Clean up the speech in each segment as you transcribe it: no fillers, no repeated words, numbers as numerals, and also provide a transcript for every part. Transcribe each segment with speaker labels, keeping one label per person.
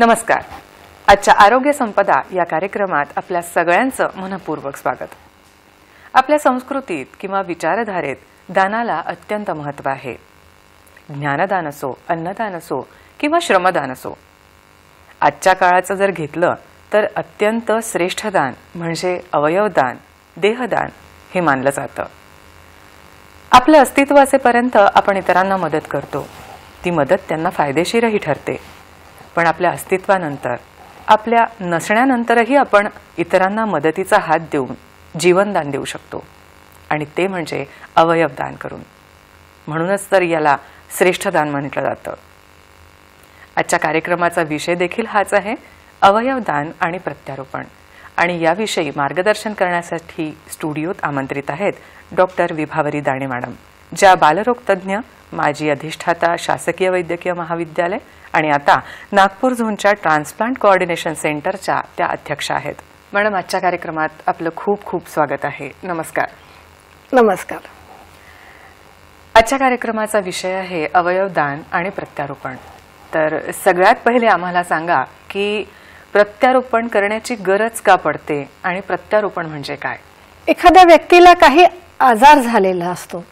Speaker 1: नमस्कार. आजच्या आरोग्य संपदा या कार्यक्रमात आपल्या सगळ्यांचं मनपूर्वक स्वागत. आपल्या संस्कृतीत किंवा विचारधारेत दानाला अत्यंत महत्त्व आहे. ज्ञानदान असो, अन्नदान असो किंवा श्रमदान असो. आजच्या काळाचं जर घेतलं तर अत्यंत श्रेष्ठ दान म्हणजे अवयवदान, देहदान हे मानलं जातं. आपलं अस्तित्व असेपर्यंत आपण इतरांना मदत करतो. ती मदत त्यांना फायदेशीरही ठरते. पण आपल्या अस्तित्वानंतर, आपल्या नसण्यानंतरही आपण इतरांना मदतीचा हात देऊन जीवनदान देऊ शकतो, आणि ते म्हणजे अवयवदान करून. म्हणूनच तर याला श्रेष्ठ दान म्हटलं जातं. आजच्या कार्यक्रमाचा विषय देखील हाच आहे, अवयवदान आणि प्रत्यारोपण. आणि याविषयी मार्गदर्शन करण्यासाठी स्टुडिओत आमंत्रित आहेत डॉक्टर विभावरी दाणे मॅडम, ज्या बालरोग तज्ज्ञ, माजी अधिष्ठाता शासकीय वैद्यकीय महाविद्यालय आणि आता नागपूर झोनच्या ट्रान्सप्लांट कोऑर्डिनेशन सेंटरच्या त्या अध्यक्ष आहेत. मॅडम, आजच्या कार्यक्रमात आपलं खूप खूप स्वागत आहे. नमस्कार.
Speaker 2: नमस्कार.
Speaker 1: आजच्या कार्यक्रमाचा विषय आहे अवयवदान आणि प्रत्यारोपण. तर सगळ्यात पहिले आम्हाला सांगा की प्रत्यारोपण करण्याची गरज का पडते आणि प्रत्यारोपण म्हणजे काय?
Speaker 2: एखाद्या व्यक्तीला काही आजार झालेला असतो.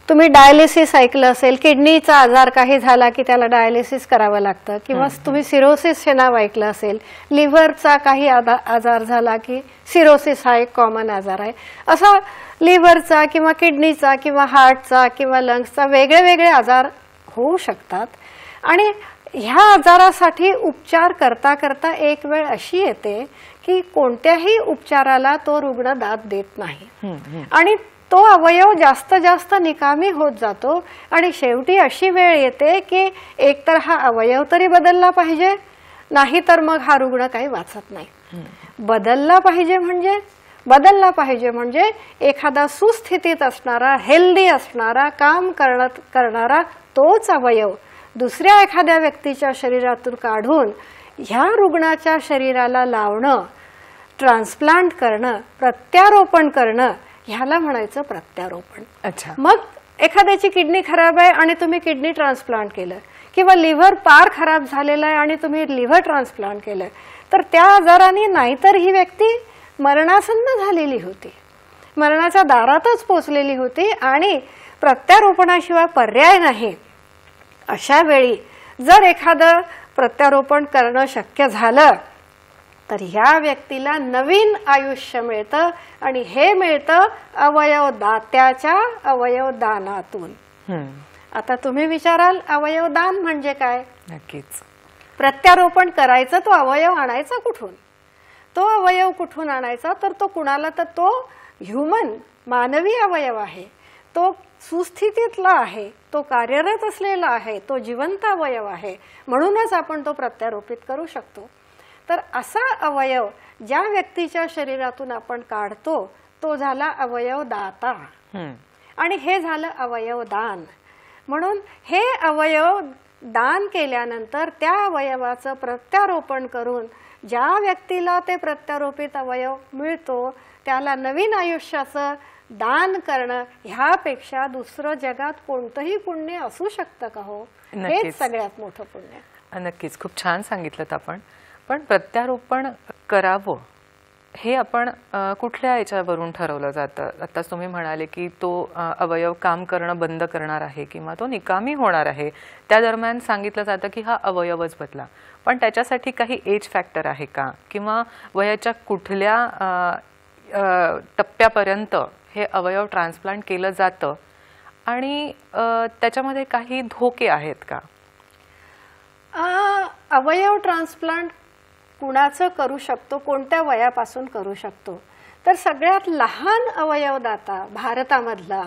Speaker 2: तुम्ही डायलिसिस ऐकलं असेल, किडनीचा आजार काही झाला की त्याला डायलिसिस करावं लागतं, किंवा तुम्ही सिरोसिस हे नाव ऐकलं असेल. लिव्हरचा काही आजार झाला की सिरोसिस हा एक कॉमन आजार आहे. असा लिव्हरचा किंवा किडनीचा किंवा हार्टचा किंवा लंग्सचा वेगळे वेगळे आजार होऊ शकतात. आणि ह्या आजारासाठी उपचार करता करता एक वेळ अशी येते की कोणत्याही उपचाराला तो रुग्ण दाद देत नाही, आणि तो अवयव जास्त जास्त निकामी होत जातो. आणि शेवटी अशी वेळ येते की एकतर हा अवयव तरी बदलला पाहिजे, नाही तर मग हा रुग्ण काही वाचत नाही. बदलला पाहिजे म्हणजे एखादा सुस्थितीत असणारा, हेल्दी असणारा, काम करणारा तोच अवयव दुसऱ्या एखाद्या व्यक्तीच्या शरीरातून काढून ह्या रुग्णाच्या शरीराला लावणं, ट्रान्सप्लांट करणं, प्रत्यारोपण करणं, ह्याला म्हणायचं प्रत्यारोपण.
Speaker 1: अच्छा.
Speaker 2: मग एखाद्याची किडनी खराब आहे आणि तुम्ही किडनी ट्रान्सप्लांट केलं, किंवा लिव्हर पार खराब झालेला आहे आणि तुम्ही लिव्हर ट्रान्सप्लांट केलं, तर त्या आजाराने नाहीतर ही व्यक्ती मरणासन्न झालेली होती, मरणाच्या दारातच पोचलेली होती, आणि प्रत्यारोपणाशिवाय पर्याय नाही. अशा वेळी जर एखादं प्रत्यारोपण करणं शक्य झालं तर ह्या व्यक्तीला नवीन आयुष्य मिळतं, आणि हे मिळतं अवयवदात्याच्या अवयवदानातून. आता तुम्ही विचाराल अवयवदान म्हणजे काय?
Speaker 1: नक्कीच.
Speaker 2: प्रत्यारोपण करायचं, तो अवयव आणायचा कुठून? तो अवयव कुठून आणायचा? तर तो कुणाला, तर तो ह्युमन, मानवी अवयव आहे. तो सुस्थितीतला आहे, तो कार्यरत असलेला आहे, तो जिवंत अवयव आहे. म्हणूनच आपण तो प्रत्यारोपित करू शकतो. तर असा अवयव ज्या व्यक्तीच्या शरीरातून आपण काढतो तो झाला अवयवदाता, आणि हे झालं अवयवदान. म्हणून हे अवयव दान केल्यानंतर त्या अवयवाचं प्रत्यारोपण करून ज्या व्यक्तीला ते प्रत्यारोपित अवयव मिळतो त्याला नवीन आयुष्याचं दान करणं, ह्यापेक्षा दुसरं जगात कोणतंही पुण्य असू शकतं का हो? हेच सगळ्यात मोठं पुण्य.
Speaker 1: नक्कीच. खूप छान सांगितलं आपण. पण प्रत्यारोपण करावं हे आपण कुठल्या याच्यावरून ठरवलं जातं? आता तुम्ही म्हणाले की तो अवयव काम करणं बंद करणार आहे किंवा तो निकामी होणार आहे, त्या दरम्यान सांगितलं जातं की हा अवयवच बदला. पण त्याच्यासाठी काही एज फॅक्टर आहे का, किंवा वयाच्या कुठल्या टप्प्यापर्यंत हे अवयव ट्रान्सप्लांट केलं जातं, आणि त्याच्यामध्ये काही धोके आहेत का?
Speaker 2: अवयव ट्रान्सप्लांट कुणाचं करू शकतो, कोणत्या वयापासून करू शकतो? तर सगळ्यात लहान अवयवदाता भारतामधला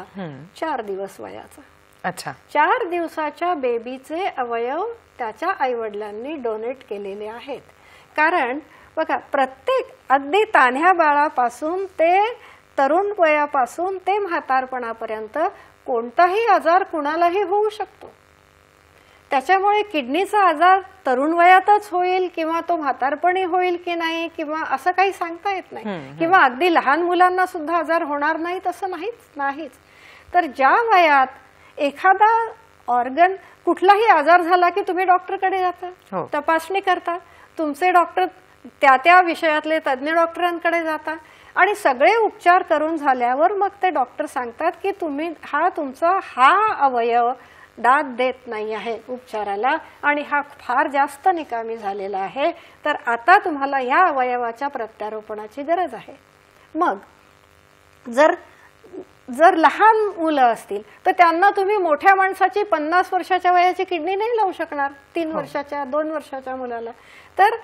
Speaker 2: 4 दिवस वयाचा.
Speaker 1: अच्छा.
Speaker 2: 4 दिवसाच्या बेबीचे अवयव त्याच्या आईवडिलांनी डोनेट केलेले आहेत. कारण बघा, प्रत्येक अगदी तान्ह्या बाळापासून ते तरुण वयापासून ते म्हातारपणापर्यंत कोणताही आजार कुणालाही होऊ शकतो. त्याच्यामुळे किडनीचा आजार तरुण वयातच होईल किंवा तो म्हातारपणी होईल की नाही, किंवा असं काही सांगता येत नाही. किंवा अगदी लहान मुलांना सुद्धा आजार होणार नाहीत असं नाहीच. तर ज्या वयात एखादा ऑर्गन, कुठलाही आजार झाला की तुम्ही डॉक्टरकडे जाता, तपासणी करता. तुमचे डॉक्टर त्या विषयातले तज्ज्ञ डॉक्टरांकडे जाता आणि सगळे उपचार करून झाल्यावर मग ते डॉक्टर सांगतात की तुमचा हा अवयव दाद देत नाही आहे उपचाराला आणि हा फार जास्त निकामी झालेला आहे, तर आता तुम्हाला या अवयवाच्या प्रत्यारोपणाची गरज आहे. मग जर लहान मुलं असतील तर त्यांना तुम्ही मोठ्या माणसाची 50 वर्षाच्या वयाची किडनी नाही लावू शकणार 3 वर्षाच्या 2 वर्षाच्या मुलाला. तर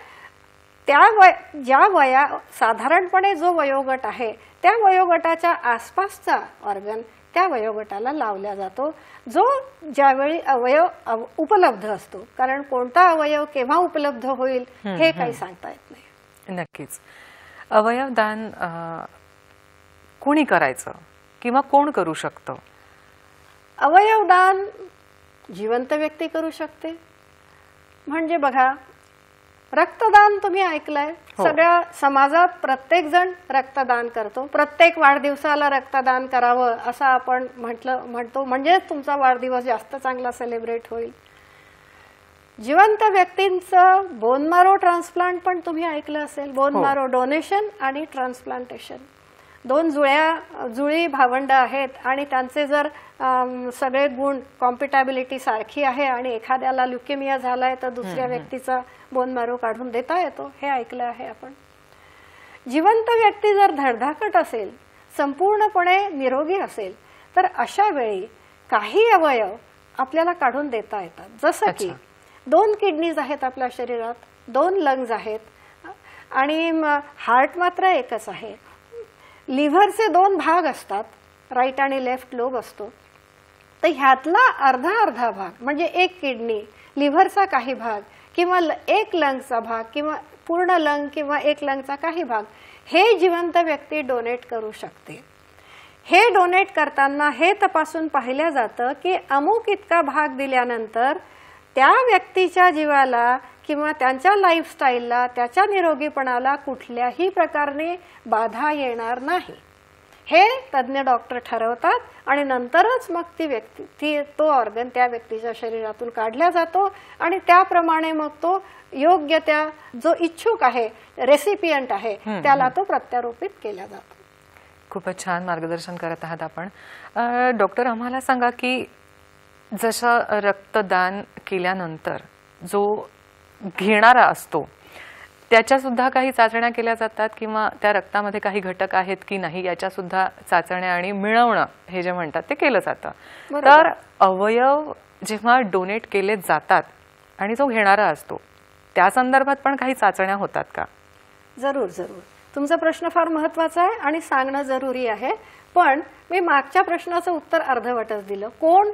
Speaker 2: साधारणपणे जो वयोगट आहे त्या वयोगटाच्या आसपासचा ऑर्गन त्या वयोगटाला लावला जातो, जो ज्यावेळी अवयव उपलब्ध असतो. कारण कोणता अवयव केव्हा उपलब्ध होईल हे काही सांगता येत नाही.
Speaker 1: नक्कीच. अवयवदान कोणी करायचं किंवा कोण करू शकतं?
Speaker 2: अवयवदान जिवंत व्यक्ती करू शकते. म्हणजे बघा, रक्तदान तुम्ही ऐकलंय, सगळ्या समाजात प्रत्येक जण रक्तदान करतो. प्रत्येक वाढदिवसाला रक्तदान करावं असं आपण म्हणतो, म्हणजे तुमचा वाढदिवस जास्त चांगला सेलिब्रेट होईल. जिवंत व्यक्तींचं बोन मॅरो ट्रान्सप्लांट पण तुम्ही ऐकलं असेल. बोन मॅरो डोनेशन आणि ट्रान्सप्लांटेशन, 2 जुळी भावंड आहेत आणि त्यांचे जर सगळे गुण कॉम्पिटॅबिलिटी सारखी आहे आणि एखाद्याला ल्युकेमिया झालाय तर दुसऱ्या व्यक्तीचा बोन मॅरो काढून देता येतो, हे ऐकलं आहे आपण. जिवंत व्यक्ती जर धडधाकट असेल, संपूर्णपणे निरोगी असेल, तर अशा वेळी काही अवयव आपल्याला काढून देता येतात. जसं की 2 किडनीज आहेत आपल्या शरीरात, 2 लंग्स आहेत आणि हार्ट मात्र एकच आहे. लिव्हरचे 2 भाग असतात, राईट आणि लेफ्ट लोब असतो. तर ह्यातला अर्धा भाग म्हणजे 1 किडनी, लिव्हरचा काही भाग किंवा 1 लंगचा भाग किंवा पूर्ण लंग किंवा 1 लंगचा काही भाग हे जिवंत व्यक्ती डोनेट करू शकते. हे डोनेट करताना हे तपासून पाहिलं जातं की अमुक इतका भाग दिल्यानंतर त्या व्यक्तीच्या जीवाला किंवा त्यांच्या लाईफस्टाईलला, त्याच्या निरोगीपणाला कुठल्याही प्रकारे बाधा येणार नाही. हे तज्ज्ञ डॉक्टर ठरवतात आणि नंतरच मग तो ऑर्गन त्या व्यक्तीच्या शरीरातून काढला जातो आणि त्याप्रमाणे मग तो योग्य त्या जो इच्छुक आहे, रेसिपियंट आहे, त्याला तो प्रत्यारोपित केला जातो.
Speaker 1: खूपच छान मार्गदर्शन करत आहात आपण. डॉक्टर, आम्हाला सांगा की जसं रक्तदान केल्यानंतर जो घेणारा असतो त्याच्या सुद्धा काही चाचण्या केल्या जातात किंवा त्या रक्तामध्ये काही घटक आहेत की नाही याच्या सुद्धा चाचण्या आणि मिळवणं हे जे म्हणतात ते केलं जातं. तर अवयव जेव्हा डोनेट केले जातात आणि जो घेणारा असतो त्या संदर्भात पण काही चाचण्या होतात का?
Speaker 2: जरूर. तुमचा प्रश्न फार महत्वाचा आहे आणि सांगणं जरुरी आहे. पण मी मागच्या प्रश्नाचं उत्तर अर्धवटच दिलं. कोण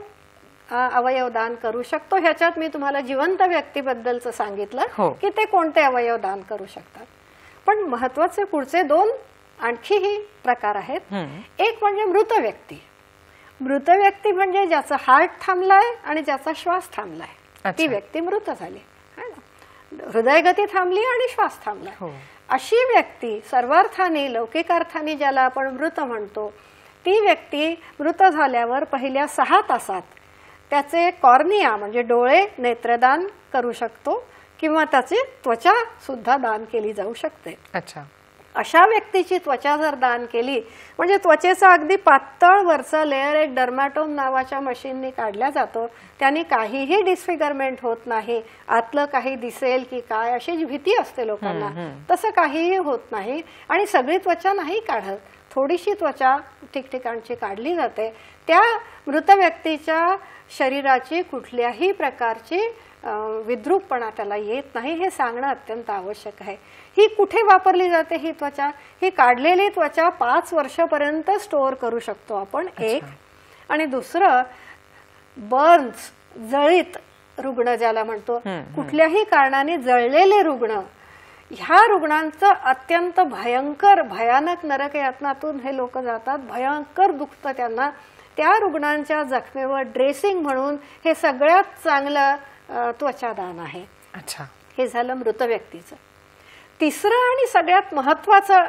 Speaker 2: अवयव दान करू शकतो ह्याच्यात मी तुम्हाला जिवंत व्यक्तीबद्दलचं सांगितलं की ते कोणते अवयव दान करू शकतात. पण महत्वाचे पुढचे 2 आणखीही प्रकार आहेत. एक म्हणजे मृत व्यक्ती. मृत व्यक्ती म्हणजे ज्याचं हार्ट थांबलाय आणि ज्याचा श्वास थांबलाय, ती व्यक्ती मृत झाली. हृदयगती थांबली आणि श्वास थांबलाय. अशी व्यक्ती सर्वार्थाने, लौकिक अर्थाने ज्याला आपण मृत म्हणतो, ती व्यक्ती मृत झाल्यावर पहिल्या 6 तासात त्याचे कॉर्निया म्हणजे डोळे नेत्रदान करू शकतो किंवा त्याची त्वचा सुद्धा दान केली जाऊ शकते. अशा व्यक्तीची त्वचा जर दान केली म्हणजे त्वचेचा अगदी पातळ वरचा लेअर एक डर्मॅटोम नावाच्या मशीनने काढला जातो. त्यांनी काहीही डिस्फिगरमेंट होत नाही. आतलं काही दिसेल की काय अशी भीती असते लोकांना, तसं काहीही होत नाही. आणि सगळी त्वचा नाही काढत, थोडीशी त्वचा ठिकठिकाणची काढली जाते. त्या मृत व्यक्तीच्या शरीराची कुठल्याही प्रकारची विद्रूपपणा त्याला येत नाही हे सांगणं अत्यंत आवश्यक आहे. ही कुठे वापरली जाते ही त्वचा? ही काढलेली त्वचा 5 वर्षापर्यंत स्टोअर करू शकतो आपण, एक. आणि दुसरं, बर्न्स, जळीत रुग्ण ज्याला म्हणतो, कुठल्याही कारणाने जळलेले रुग्ण, ह्या रुग्णांचं अत्यंत भयानक नरक यातनातून हे लोक जातात. भयंकर दुखतं त्यांना. त्या रुग्णांच्या जखमेवर ड्रेसिंग म्हणून हे सगळ्यात चांगलं त्वचादान आहे. हे झालं मृत व्यक्तीचं. तिसरं आणि सगळ्यात महत्वाचं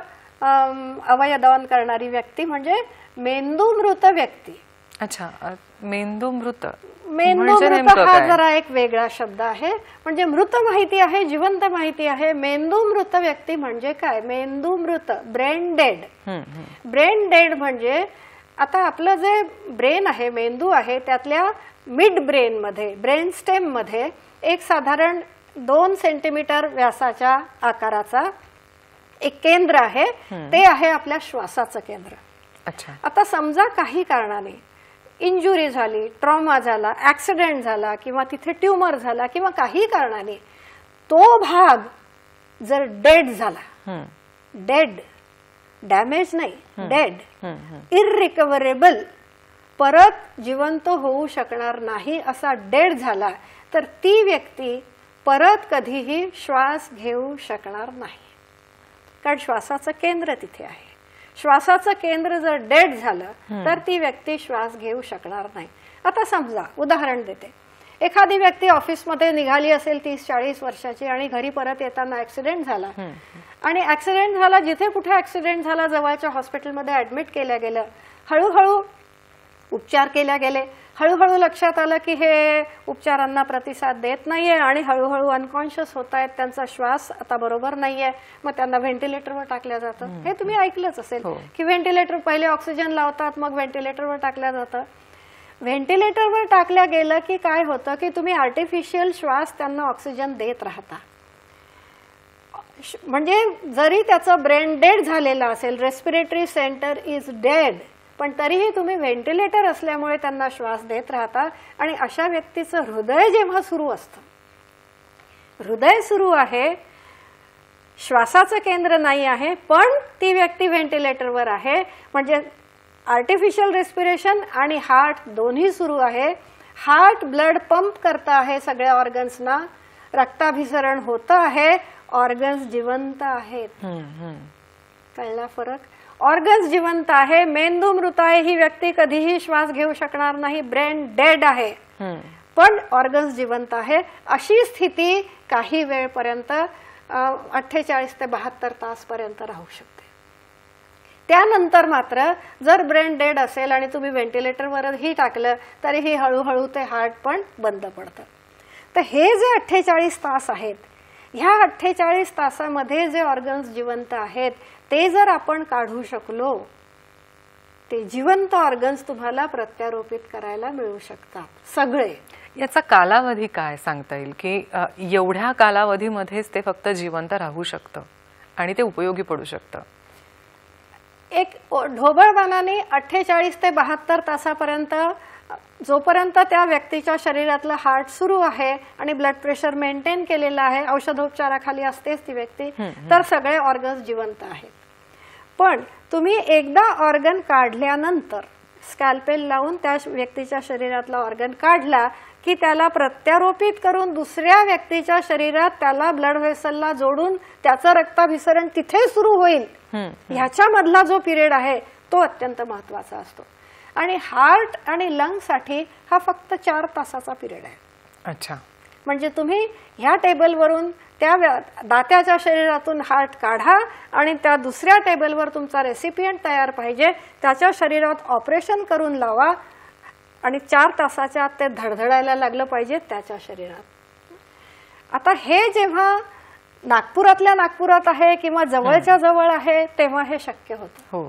Speaker 2: अवयवदान करणारी व्यक्ती म्हणजे मेंदू मृत व्यक्ती.
Speaker 1: अच्छा, मेंदू मृत
Speaker 2: मेंदू
Speaker 1: म्हणजे
Speaker 2: मृत
Speaker 1: नेमकं
Speaker 2: हा
Speaker 1: काय?
Speaker 2: जरा एक वेगळा शब्द आहे. म्हणजे मृत माहिती आहे, जिवंत माहिती आहे. मेंदू मृत व्यक्ती म्हणजे काय? मेंदू मृत, ब्रेन डेड. ब्रेन डेड म्हणजे आता आपलं जे ब्रेन आहे, मेंदू आहे, त्यातल्या मिड ब्रेन मध्ये, ब्रेन स्टेम मध्ये एक साधारण 2 सेंटीमीटर व्यासाच्या आकाराचा एक केंद्र आहे. ते आहे आपल्या श्वासाचं केंद्र.
Speaker 1: अच्छा.
Speaker 2: आता समजा काही कारणाने इंजुरी झाली, ट्रॉमा झाला, ऍक्सिडेंट झाला किंवा तिथे ट्यूमर झाला किंवा काही कारणाने तो भाग जर डेड झाला, डेड, डॅमेज नाही, डेड, इररिकव्हरेबल, परत जिवंत होऊ शकणार नाही असा डेड झाला, तर ती व्यक्ती परत कधीही श्वास घेऊ शकणार नाही. कारण श्वासाचं केंद्र तिथे आहे. श्वासाचं केंद्र जर डेड झालं तर ती व्यक्ती श्वास घेऊ शकणार नाही. आता समजा उदाहरण देते, एखादी व्यक्ती ऑफिसमध्ये निघाली असेल 30-40 वर्षाची आणि घरी परत येताना ऍक्सिडेंट झाला आणि ऍक्सिडेंट झाला, जिथे कुठे ऍक्सिडेंट झाला जवळच्या हॉस्पिटलमध्ये ऍडमिट केलं गेलं, हळूहळू उपचार केल्या गेले, हळूहळू लक्षात आलं की हे उपचारांना प्रतिसाद देत नाहीये आणि हळूहळू अनकॉन्शियस होत आहेत, त्यांचा श्वास आता बरोबर नाहीये, मग त्यांना व्हेंटिलेटरवर टाकलं जातं. हे तुम्ही ऐकलंच असेल की व्हेंटिलेटर पहिले ऑक्सिजन लावतात, मग व्हेंटिलेटरवर टाकलं जातं. व्हेंटिलेटरवर टाकल्या गेलं की काय होतं की तुम्ही आर्टिफिशियल श्वास त्यांना ऑक्सिजन देत राहता. म्हणजे जरी त्याचं ब्रेन डेड झालेलं असेल, रेस्पिरेटरी सेंटर इज डेड, पण तरीही तुम्ही व्हेंटिलेटर असल्यामुळे त्यांना श्वास देत राहता. आणि अशा व्यक्तीचं हृदय जेव्हा सुरू असतं, हृदय सुरू आहे, श्वासाचं केंद्र नाही आहे, पण ती व्यक्ती व्हेंटिलेटरवर आहे, म्हणजे आर्टिफिशियल रेस्पिरेशन आणि हार्ट दोन्ही सुरू आहे. हार्ट ब्लड पंप करता आहे सगळ्या ऑर्गन्सना, रक्ताभिसरण होतं आहे, ऑर्गन्स जिवंत आहेत. कळला फरक? ऑर्गन्स जिवंत आहे, मेंदू मृत आहे, ही व्यक्ती कधीही श्वास घेऊ शकणार नाही, ब्रेन डेड आहे, पण ऑर्गन्स जिवंत आहे. अशी स्थिती काही वेळपर्यंत 48 ते 72 तास पर्यंत राहू शकते. त्यानंतर मात्र जर ब्रेन डेड असेल आणि तुम्ही व्हेंटिलेटरवरही टाकलं तरीही हळूहळू ते हार्ट पण बंद पडतं. तर हे जे 48 तास आहेत, ह्या 48 तासामध्ये जे ऑर्गन्स जिवंत आहेत ते जर आपण काढू शकलो, ते जिवंत ऑर्गन्स तुम्हाला प्रत्यारोपित करायला मिळू शकतात सगळे.
Speaker 1: याचा कालावधी काय सांगता येईल की एवढ्या कालावधीमध्येच ते फक्त जिवंत राहू शकतं आणि ते उपयोगी पडू शकतं?
Speaker 2: एक ढोबळमानाने 48 ते 72 तासापर्यंत, जोपर्यंत त्या व्यक्तीच्या शरीरातलं हार्ट सुरू आहे आणि ब्लड प्रेशर मेंटेन केलेलं आहे, औषधोपचाराखाली असतेच ती व्यक्ती, तर सगळे ऑर्गन्स जिवंत आहेत. पण तुम्ही एकदा ऑर्गन काढल्यानंतर स्कॅल्पेल लावून त्या व्यक्तीच्या शरीरातला ऑर्गन काढला की त्याला प्रत्यारोपित करून दुसऱ्या व्यक्तीच्या शरीरात त्याला ब्लड व्हेसलला जोडून त्याचं रक्ताभिसरण तिथे सुरू होईल, ह्याच्यामधला जो पिरियड आहे तो अत्यंत महत्वाचा असतो. आणि हार्ट आणि लंग साठी हा फक्त 4 तासाचा पिरियड आहे.
Speaker 1: अच्छा.
Speaker 2: म्हणजे तुम्ही ह्या टेबलवरून त्या दात्याच्या शरीरातून हार्ट काढा आणि त्या दुसऱ्या टेबलवर तुमचा रेसिपियंट तयार पाहिजे, त्याच्या शरीरात ऑपरेशन करून लावा आणि 4 तासाच्या आत ते धडधडायला लागलं पाहिजे त्याच्या शरीरात. आता हे जेव्हा नागपुरातल्या नागपुरात आहे किंवा जवळच्या जवळ आहे तेव्हा हे शक्य होतं.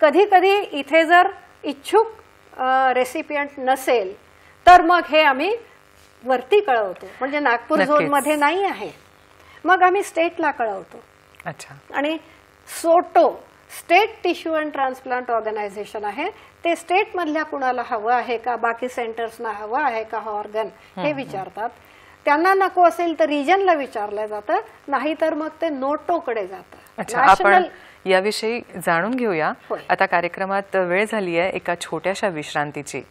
Speaker 2: कधी कधी इथे जर इच्छुक रेसिपियंट नसेल तर मग हे आम्ही वरती कळवतो, म्हणजे नागपूर झोन मध्ये नाही आहे, मग आम्ही स्टेटला कळवतो.
Speaker 1: अच्छा.
Speaker 2: आणि SOTTO state tissue and transplant organisation आहे, ते स्टेट मधल्या कुणाला हवं आहे का, बाकी सेंटर्सना हवं आहे का हा ऑर्गन हे विचारतात. त्यांना नको असेल तर रिजनला विचारलं जातं, नाहीतर मग ते नोटोकडे जातं.
Speaker 1: अच्छा, आपण याविषयी जाणून घेऊया. आता कार्यक्रमात वेळ झाली आहे एका छोट्याशा विश्रांतीची.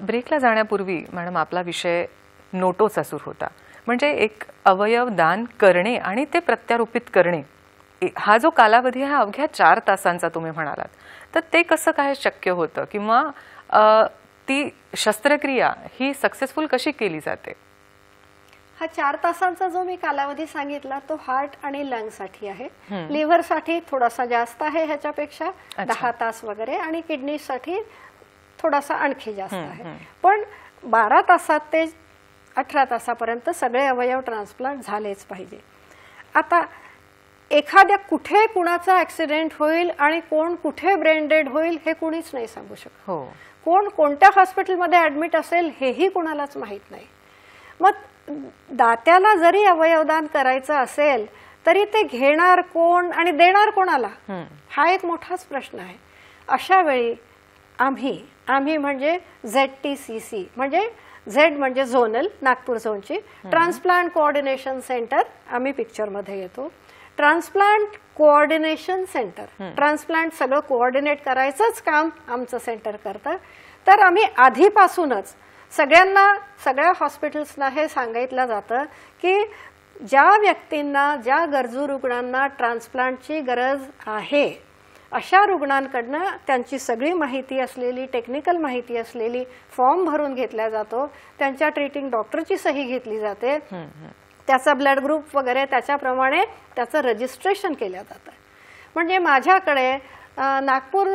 Speaker 1: ब्रेकला जाण्यापूर्वी मॅडम आपला विषय नोटोचा सुरू होता, म्हणजे एक अवयव दान करणे आणि ते प्रत्यारोपित करणे, हा जो कालावधी आहे अवघ्या 4 तासांचा तुम्ही म्हणालात, तर ते कसं काय शक्य होतं किंवा ती शस्त्रक्रिया ही सक्सेसफुल कशी केली जाते?
Speaker 2: हा 4 तासांचा जो मी कालावधी सांगितला तो हार्ट आणि लंग साठी आहे. लिव्हर साठी थोडासा जास्त आहे ह्याच्यापेक्षा 10 तास वगैरे, आणि किडनी साठी थोडासा आणखी जास्त आहे. पण 12 तासात ते 18 तासापर्यंत सगळे अवयव ट्रान्सप्लांट झालेच पाहिजे. आता एखाद्या कुठे कुणाचा ऍक्सिडेंट होईल आणि कोण कुठे ब्रेन डेड होईल हे कुणीच नाही सांगू शकत. कोण कोणत्या हॉस्पिटलमध्ये ऍडमिट असेल हेही कुणालाच माहित नाही. मग दात्याला जरी अवयवदान करायचं असेल तरी ते घेणार कोण आणि देणार कोणाला, हा एक मोठाच प्रश्न आहे. अशा वेळी आम्ही म्हणजे ZTCC, म्हणजे झेड म्हणजे झोनल, नागपूर झोनची ट्रान्सप्लांट कोऑर्डिनेशन सेंटर, आम्ही पिक्चरमध्ये येतो. ट्रान्सप्लांट कोऑर्डिनेशन सेंटर, ट्रान्सप्लांट सगळं कोऑर्डिनेट करायचंच काम आमचं सेंटर करतं. तर आम्ही आधीपासूनच सगळ्यांना, सगळ्या हॉस्पिटल्सना हे सांगितलं जातं की ज्या व्यक्तींना, ज्या गरजू रुग्णांना ट्रान्सप्लांटची गरज आहे अशा रुग्णांकडनं त्यांची सगळी माहिती असलेली, टेक्निकल माहिती असलेली फॉर्म भरून घेतला जातो. त्यांच्या ट्रीटिंग डॉक्टरची सही घेतली जाते, त्याचा ब्लड ग्रुप वगैरे त्याच्याप्रमाणे त्याचं रजिस्ट्रेशन केलं जातं. म्हणजे माझ्याकडे नागपूर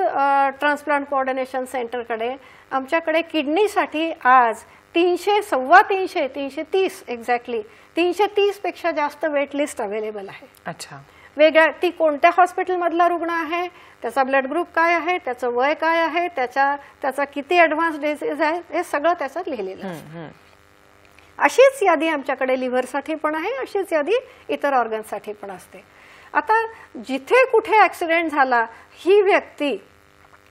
Speaker 2: ट्रान्सप्लांट कोऑर्डिनेशन सेंटरकडे आमच्याकडे किडनीसाठी आज 330 एक्झॅक्टली 330 पेक्षा जास्त वेट लिस्ट अवेलेबल आहे.
Speaker 1: अच्छा.
Speaker 2: वेगळ्या, ती कोणत्या हॉस्पिटलमधला रुग्ण आहे, त्याचा ब्लड ग्रुप काय आहे, त्याचं वय काय आहे, त्याचा किती ॲडव्हान्स डिसीज आहे, हे सगळं त्याच्यात लिहिलेलं असतं. अशीच यादी आमच्याकडे लिव्हरसाठी पण आहे, अशीच यादी इतर ऑर्गनसाठी पण असते. आता जिथे कुठे ऍक्सिडेंट झाला ही व्यक्ती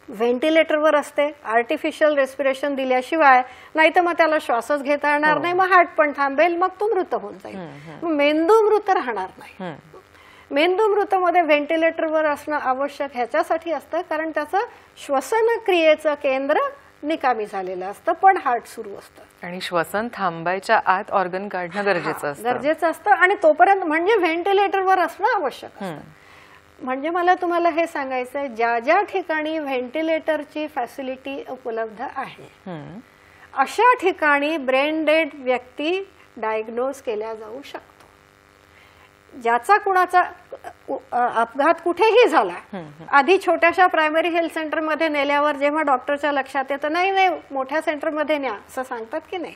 Speaker 2: व्हेंटिलेटरवर असते, आर्टिफिशियल रेस्पिरेशन दिल्याशिवाय, नाही तर मग त्याला श्वासच घेता येणार नाही, मग हार्ट पण थांबेल, मग तो मृत होऊन जाईल. मेंदू मृत राहणार नाही. मेंदू मृतमध्ये व्हेंटिलेटरवर असणं आवश्यक ह्याच्यासाठी असतं कारण त्याचं श्वसन क्रियेचं केंद्र निकामी झालेलं असतं, पण हार्ट सुरू असतं
Speaker 1: आणि श्वसन थांबायच्या आत ऑर्गन काढणं गरजेचं असतं
Speaker 2: आणि तोपर्यंत म्हणजे व्हेंटिलेटरवर असणं आवश्यक असतं. म्हणजे मला तुम्हाला हे सांगायचंय, ज्या ज्या ठिकाणी व्हेंटिलेटरची फॅसिलिटी उपलब्ध आहे अशा ठिकाणी ब्रेन डेड व्यक्ती डायग्नोज केल्या जाऊ शकतो. ज्याचा कुणाचा अपघात कुठेही झाला, आधी छोट्याशा प्रायमरी हेल्थ सेंटरमध्ये नेल्यावर जेव्हा डॉक्टरच्या लक्षात येतं नाही मोठ्या सेंटरमध्ये न्या असं सांगतात की नाही,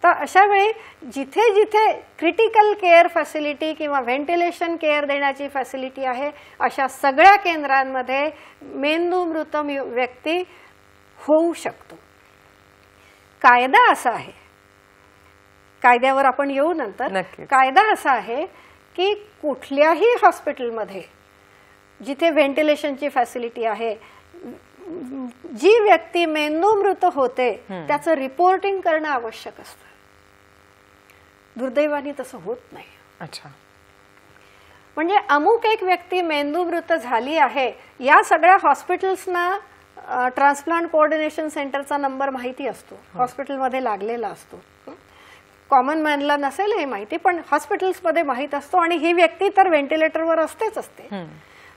Speaker 2: तर अशा वेळी जिथे जिथे क्रिटिकल केअर फॅसिलिटी किंवा व्हेंटिलेशन केअर देण्याची फॅसिलिटी आहे अशा सगळ्या केंद्रांमध्ये मेंदू मृत व्यक्ती होऊ शकतो. कायदा असा आहे, कायद्यावर आपण येऊ नंतर, कायदा असा आहे की कुठल्याही हॉस्पिटलमध्ये जिथे व्हेंटिलेशनची फॅसिलिटी आहे, जी व्यक्ती मेंदू मृत होते त्याचं रिपोर्टिंग करणं आवश्यक असतं. दुर्दैवाने तसं होत नाही.
Speaker 1: अच्छा.
Speaker 2: म्हणजे अमुक एक व्यक्ती मेंदू मृत झाली आहे, या सगळ्या हॉस्पिटल्सना ट्रान्सप्लांट कोऑर्डिनेशन सेंटरचा नंबर माहिती असतो, हॉस्पिटलमध्ये लागलेला असतो. कॉमन मॅनला नसेल हे माहिती, पण हॉस्पिटल्समध्ये माहीत असतो आणि ही व्यक्ती तर व्हेंटिलेटरवर असतेच असते.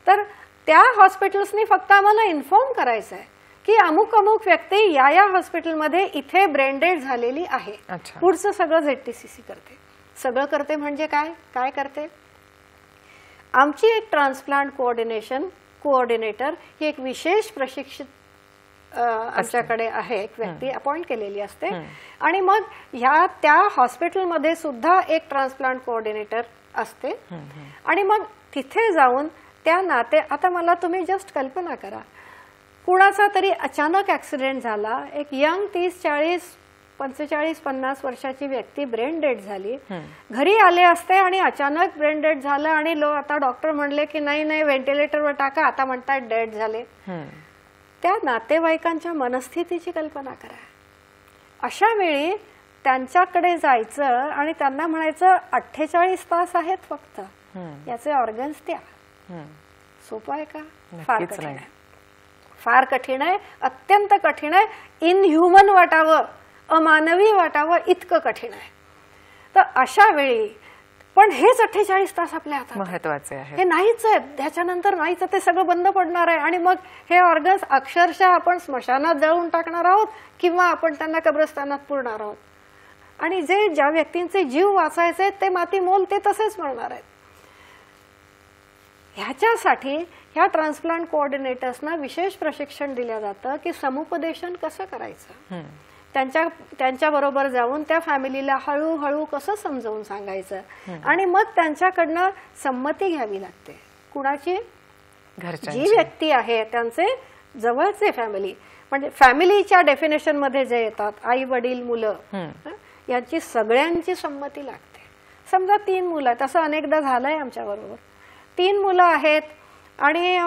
Speaker 2: तर त्या हॉस्पिटल्सनी फक्त आम्हाला इन्फॉर्म करायचं आहे की अमुक अमुक व्यक्ती या हॉस्पिटलमध्ये इथे ब्रेन डेड झालेली आहे. पुढचं सगळं ZTCC करते. सगळं करते म्हणजे काय करते, आमची एक ट्रान्सप्लांट कोऑर्डिनेटर ही एक विशेष प्रशिक्षित आमच्याकडे आहे, एक व्यक्ती अपॉइंट केलेली असते. आणि मग त्या हॉस्पिटलमध्ये सुद्धा एक ट्रान्सप्लांट कोऑर्डिनेटर असते. आणि मग तिथे जाऊन त्या आता मला तुम्ही जस्ट कल्पना करा, कुणाचा तरी अचानक ऍक्सिडेंट झाला, एक यंग 30-40 45-50 वर्षाची व्यक्ती ब्रेन डेड झाली, घरी आले असते आणि अचानक ब्रेन डेड झालं आणि आता डॉक्टर म्हणले की नाही व्हेंटिलेटरवर टाका, आता म्हणतात डेड झाले. त्या नातेवाईकांच्या मनस्थितीची कल्पना करा. अशा वेळी त्यांच्याकडे जायचं आणि त्यांना म्हणायचं 48 तास आहेत फक्त, याचे ऑर्गन्स द्या. सोपं आहे का? फार कठीण आहे, फार कठीण आहे, अत्यंत कठीण आहे. इनह्युमन वाटावं, अमानवी वाटावं इतकं कठीण आहे. तर अशा वेळी पण हेच 48 तास आपल्या हातात
Speaker 1: महत्वाचे आहे,
Speaker 2: हे नाहीच आहे, त्याच्यानंतर नाहीच, ते सगळं बंद पडणार आहे. आणि मग हे ऑर्गन्स अक्षरशः आपण स्मशानात जळून टाकणार आहोत किंवा आपण त्यांना कब्रस्तानात पुरणार आहोत. आणि जे ज्या व्यक्तींचे जीव वाचायचे ते माती मोल ते तसेच मरणार आहेत. ह्याच्यासाठी ह्या ट्रान्सप्लांट कोऑर्डिनेटर्सना विशेष प्रशिक्षण दिलं जातं की समुपदेशन कसं करायचं, त्यांच्या बरोबर जाऊन त्या फॅमिलीला हळूहळू कसं समजावून सांगायचं आणि मग त्यांच्याकडनं संमती घ्यावी लागते. कुणाची? जी व्यक्ती आहे त्यांचे जवळचे फॅमिली, म्हणजे फॅमिलीच्या डेफिनेशन मध्ये जे येतात आई वडील मुलं यांची सगळ्यांची संमती लागते. समजा 3 मुलं, तसं अनेकदा झालंय आमच्या बरोबर. 3 मुलं आहेत आणि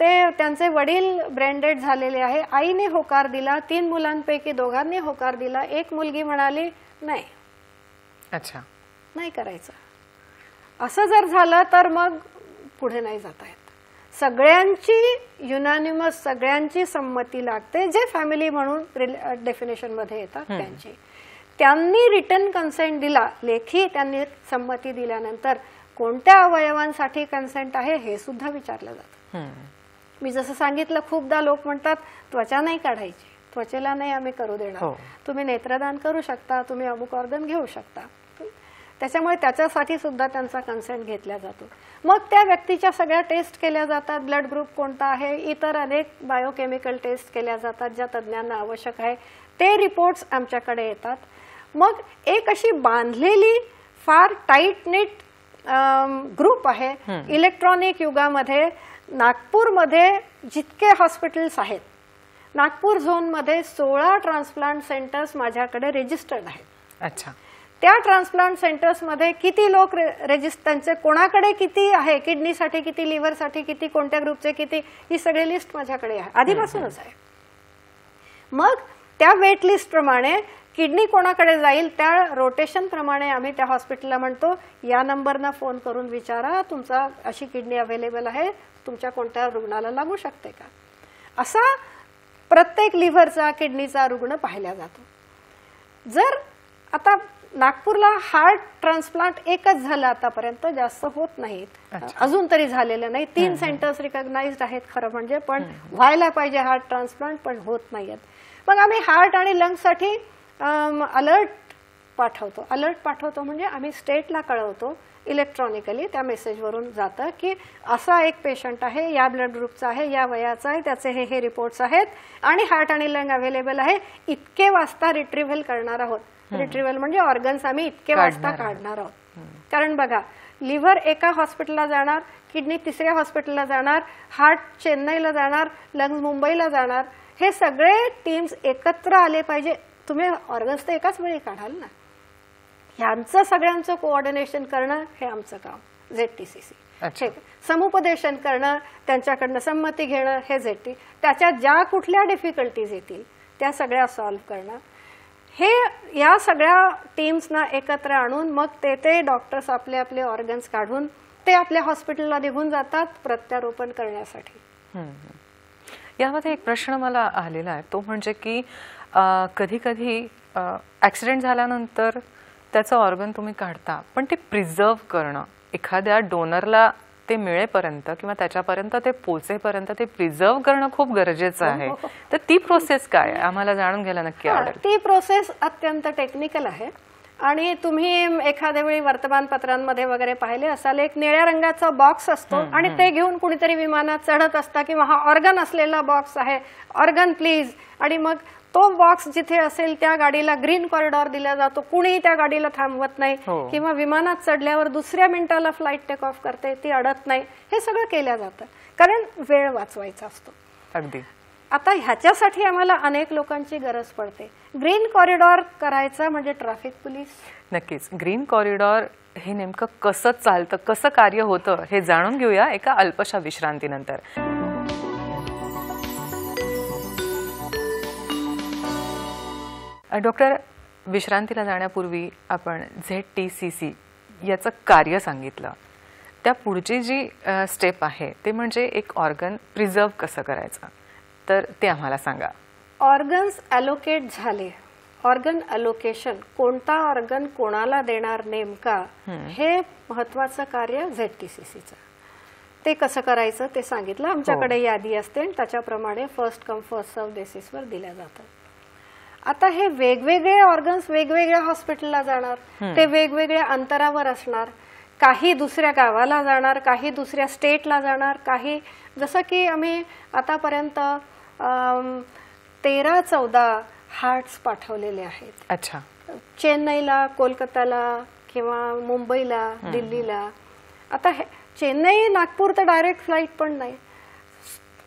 Speaker 2: ते त्यांचे वडील ब्रेन झालेले आहे. आईने होकार दिला, 3 मुलांपैकी 2घांनी होकार दिला, 1 मुलगी म्हणाली नाही,
Speaker 1: अच्छा
Speaker 2: नाही करायचं. असं जर झालं तर मग पुढे नाही जाता येत. सगळ्यांची युनानिमस, सगळ्यांची संमती लागते, जे फॅमिली म्हणून डेफिनेशन मध्ये येतात त्यांची. त्यांनी रिटर्न कन्सेंट दिला, लेखी त्यांनी संमती दिल्यानंतर कोणत्या अवयवांसाठी कन्सेंट आहे हे सुद्धा विचारलं जातं. मी जसं सांगितलं, खूपदा लोक म्हणतात त्वचा नाही काढायची, त्वचेला नाही आम्ही करू देणार, तुम्ही नेत्रदान करू शकता, तुम्ही अमुक ऑर्गन घेऊ शकता. त्याच्यामुळे त्याच्यासाठी सुद्धा त्यांचा कन्सेंट घेतला जातो. मग त्या व्यक्तीच्या सगळ्या टेस्ट केल्या जातात, ब्लड ग्रुप कोणता आहे, इतर अनेक बायोकेमिकल टेस्ट केल्या जातात ज्या तज्ज्ञांना आवश्यक आहे. ते रिपोर्ट्स आमच्याकडे येतात. मग एक अशी बांधलेली फार टाईट नीट ग्रुप आहे. इलेक्ट्रॉनिक युगामध्ये नागपूरमध्ये जितके हॉस्पिटल्स आहेत, नागपूर झोनमध्ये 16 ट्रान्सप्लांट सेंटर्स माझ्याकडे रजिस्टर्ड आहेत.
Speaker 1: अच्छा.
Speaker 2: त्या ट्रान्सप्लांट सेंटर्समध्ये किती लोक त्यांचे कोणाकडे किती आहे, किडनीसाठी किती, लिव्हरसाठी किती, कोणत्या ग्रुपचे किती, ही सगळी लिस्ट माझ्याकडे आहे, आधीपासूनच आहे. मग त्या वेट लिस्ट प्रमाणे किडनी कोणाकडे जाईल त्या रोटेशन प्रमाणे आम्ही त्या हॉस्पिटलला म्हणतो या नंबरना फोन करून विचारा तुमचा अशी किडनी अवेलेबल आहे, तुमच्या कोणत्या रुग्णाला लागू शकते का. असा प्रत्येक लिव्हरचा किडनीचा रुग्ण पाहिला जातो. जर आता नागपूरला हार्ट ट्रान्सप्लांट एकच झालं आतापर्यंत, जास्त होत नाहीत अजून तरी झालेलं नाही. 3 सेंटर्स रिकॉग्नाइज्ड आहेत खरं म्हणजे, पण व्हायला पाहिजे हार्ट ट्रान्सप्लांट, पण होत नाहीयेत. मग आम्ही हार्ट आणि लंग्ससाठी अलर्ट पाठवतो म्हणजे आम्ही स्टेटला कळवतो इलेक्ट्रॉनिकली, त्या मेसेजवरून जातं की असा एक पेशंट आहे, या ब्लड ग्रुपचा आहे, या वयाचा आहे, त्याचे हे रिपोर्ट्स आहेत आणि हार्ट आणि लंग अवेलेबल आहे, इतके वाजता रिट्रीव्हल करणार आहोत. रिट्रीव्हल म्हणजे ऑर्गन्स आम्ही इतके वाजता काढणार आहोत. कारण बघा, लिव्हर एका हॉस्पिटलला जाणार, किडनी 3ऱ्या हॉस्पिटलला जाणार, हार्ट चेन्नईला जाणार, लंग्स मुंबईला जाणार. हे सगळे टीम्स एकत्र आले पाहिजे. तुम्ही ऑर्गन्स तर एकाच वेळी काढाल ना. ह्यांचं सगळ्यांचं कोऑर्डिनेशन करणं हे आमचं काम, ZTCC. समुपदेशन करणं, त्यांच्याकडनं संमती घेणं हे ZT. त्याच्यात ज्या कुठल्या डिफिकल्टीज येतील त्या सगळ्या सॉल्व्ह करणं, हे या सगळ्या टीम्सना एकत्र आणून मग ते डॉक्टर्स आपले आपले ऑर्गन्स काढून ते आपल्या हॉस्पिटलला निघून जातात प्रत्यारोपण करण्यासाठी.
Speaker 1: यामध्ये एक प्रश्न मला आलेला आहे, तो म्हणजे की कधी कधी ऍक्सिडेंट झाल्यानंतर त्याचं ऑर्गन तुम्ही काढता, पण ते प्रिझर्व करणं, एखाद्या डोनरला ते मिळेपर्यंत किंवा त्याच्यापर्यंत ते पोचेपर्यंत ते प्रिझर्व करणं खूप गरजेचं आहे. तर ती प्रोसेस काय आम्हाला जाणून घ्यायला नक्की आवडेल.
Speaker 2: ती प्रोसेस अत्यंत टेक्निकल आहे आणि तुम्ही एखाद्या वेळी वर्तमानपत्रांमध्ये वगैरे पाहिले असाल, एक निळ्या रंगाचा बॉक्स असतो आणि ते घेऊन कुणीतरी विमानात चढत असता किंवा हा ऑर्गन असलेला बॉक्स आहे, ऑर्गन प्लीज, आणि मग तो बॉक्स जिथे असेल त्या गाडीला ग्रीन कॉरिडॉर दिला जातो, कुणीही त्या गाडीला थांबवत नाही किंवा विमानात चढल्यावर 2ऱ्या मिनिटाला फ्लाईट टेक ऑफ करते, ती अडत नाही. हे सगळं केलं जातं कारण वेळ वाचवायचा असतो.
Speaker 1: अगदी.
Speaker 2: आता ह्याच्यासाठी आम्हाला अनेक लोकांची गरज पडते. ग्रीन कॉरिडॉर करायचा म्हणजे ट्रॅफिक पोलीस.
Speaker 1: नक्कीच. ग्रीन कॉरिडॉर हे नेमकं कसं चालतं, कसं कार्य होतं हे जाणून घेऊया एका अल्पशा विश्रांतीनंतर. डॉक्टर, विश्रांतीला जाण्यापूर्वी आपण ZTCC याचं कार्य सांगितलं. त्या पुढची जी स्टेप आहे ते म्हणजे एक ऑर्गन प्रिझर्व कसं करायचं, तर ते आम्हाला सांगा.
Speaker 2: ऑर्गन्स अलोकेट झाले, ऑर्गन अलोकेशन, कोणता ऑर्गन कोणाला देणार नेमका, हे महत्वाचं कार्य ZTCCचं. ते कसं करायचं ते सांगितलं. आमच्याकडे यादी असते आणि त्याच्याप्रमाणे फर्स्ट कम फर्स्ट सर्व्ह बेसिसवर दिल्या जातं. आता हे वेगवेगळे ऑर्गन्स वेगवेगळ्या हॉस्पिटलला जाणार, ते वेगवेगळ्या अंतरावर असणार, काही दुसऱ्या गावाला जाणार, काही दुसऱ्या स्टेटला जाणार, काही जसं की आम्ही आतापर्यंत 13-14 हार्ट्स पाठवलेले आहेत.
Speaker 1: अच्छा.
Speaker 2: चेन्नईला, कोलकाताला किंवा मुंबईला, दिल्लीला. आता चेन्नई नागपूर तर डायरेक्ट फ्लाईट पण नाही.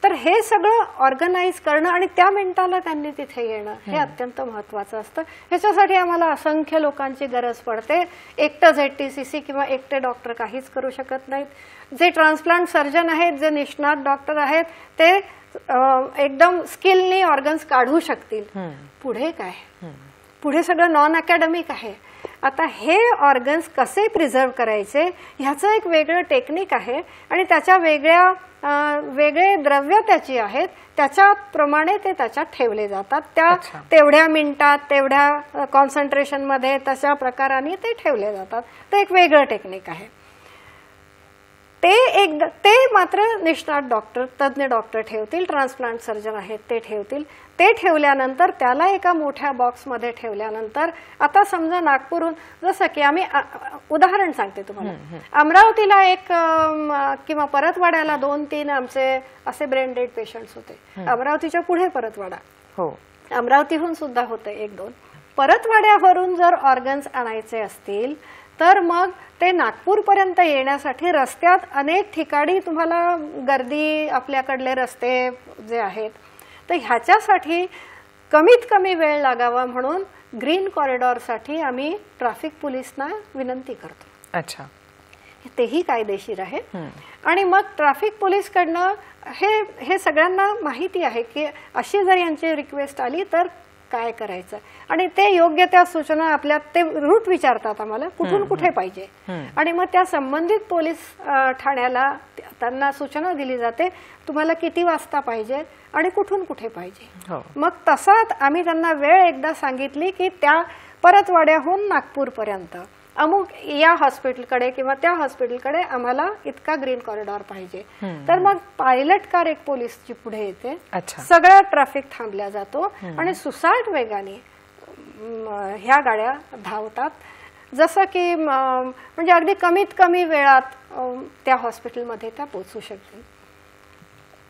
Speaker 2: तर हे सगळं ऑर्गनाईज करणं आणि त्या मिनिटाला त्यांनी तिथे येणं हे अत्यंत महत्वाचं असतं. ह्याच्यासाठी आम्हाला असंख्य लोकांची गरज पडते. एकटं ZTCC किंवा एकटे डॉक्टर काहीच करू शकत नाहीत. जे ट्रान्सप्लांट सर्जन आहेत, जे निष्णात डॉक्टर आहेत, ते एकदम स्किलनी ऑर्गन्स काढू शकतील. पुढे काय? पुढे सगळं नॉन अकॅडमिक आहे. आता हे ऑर्गन्स कसे प्रिझर्व करायचे ह्याचं एक वेगळं टेक्निक आहे आणि त्याच्या वेगळे द्रव्य त्याची आहेत, त्याच्याप्रमाणे ते त्याच्यात ठेवले जातात. तेवढ्या मिनिटात, तेवढ्या कॉन्सन्ट्रेशन मध्ये, तशा प्रकाराने ते ठेवले जातात. ते एक वेगळं टेक्निक आहे. ते मात्र निष्णात डॉक्टर, तज्ञ डॉक्टर ठेवतील, ट्रान्सप्लांट सर्जन आहेत ते ठेवतील. ते ठेवल्यानंतर त्याला एका मोठ्या बॉक्समध्ये ठेवल्यानंतर, आता समजा नागपूरहून, जसं की आम्ही उदाहरण सांगते तुम्हाला, अमरावतीला एक किंवा परतवाड्याला 2-3 आमचे असे ब्रेन डेड पेशंट्स होते. अमरावतीच्या पुढे परतवाडा, हो, अमरावतीहून सुद्धा होते 1-2. परतवाड्यावरून जर ऑर्गन्स आणायचे असतील तर मग ते नागपूरपर्यंत येण्यासाठी रस्त्यात अनेक ठिकाणी तुम्हाला गर्दी, आपल्याकडले रस्ते जे आहेत, तर ह्याच्यासाठी कमीत कमी वेळ लागावा म्हणून ग्रीन कॉरिडॉरसाठी आम्ही ट्रॅफिक पोलिसना विनंती करतो.
Speaker 1: अच्छा.
Speaker 2: तेही कायदेशीर आहे. आणि मग ट्रॅफिक पोलीसकडनं हे सगळ्यांना माहिती आहे की अशी जर यांची रिक्वेस्ट आली तर काय करायचं, आणि ते योग्य त्या सूचना आपल्या, ते रूट विचारतात आम्हाला कुठून कुठे पाहिजे, आणि मग त्या संबंधित पोलीस ठाण्याला त्यांना सूचना दिली जाते तुम्हाला किती वाजता पाहिजे आणि कुठून कुठे पाहिजे. मग तसाच आम्ही त्यांना वेळ एकदा सांगितली की त्या परतवाड्याहून नागपूरपर्यंत अमुक या हॉस्पिटलकडे किंवा त्या हॉस्पिटलकडे आम्हाला इतका ग्रीन कॉरिडॉर पाहिजे, तर मग पायलट कार एक पोलीसची पुढे येते, सगळा ट्रॅफिक थांबला जातो आणि सुसाट वेगाने ह्या गाड्या धावतात. जसं की म्हणजे अगदी कमीत कमी वेळात त्या हॉस्पिटलमध्ये त्या पोहोचू शकतील.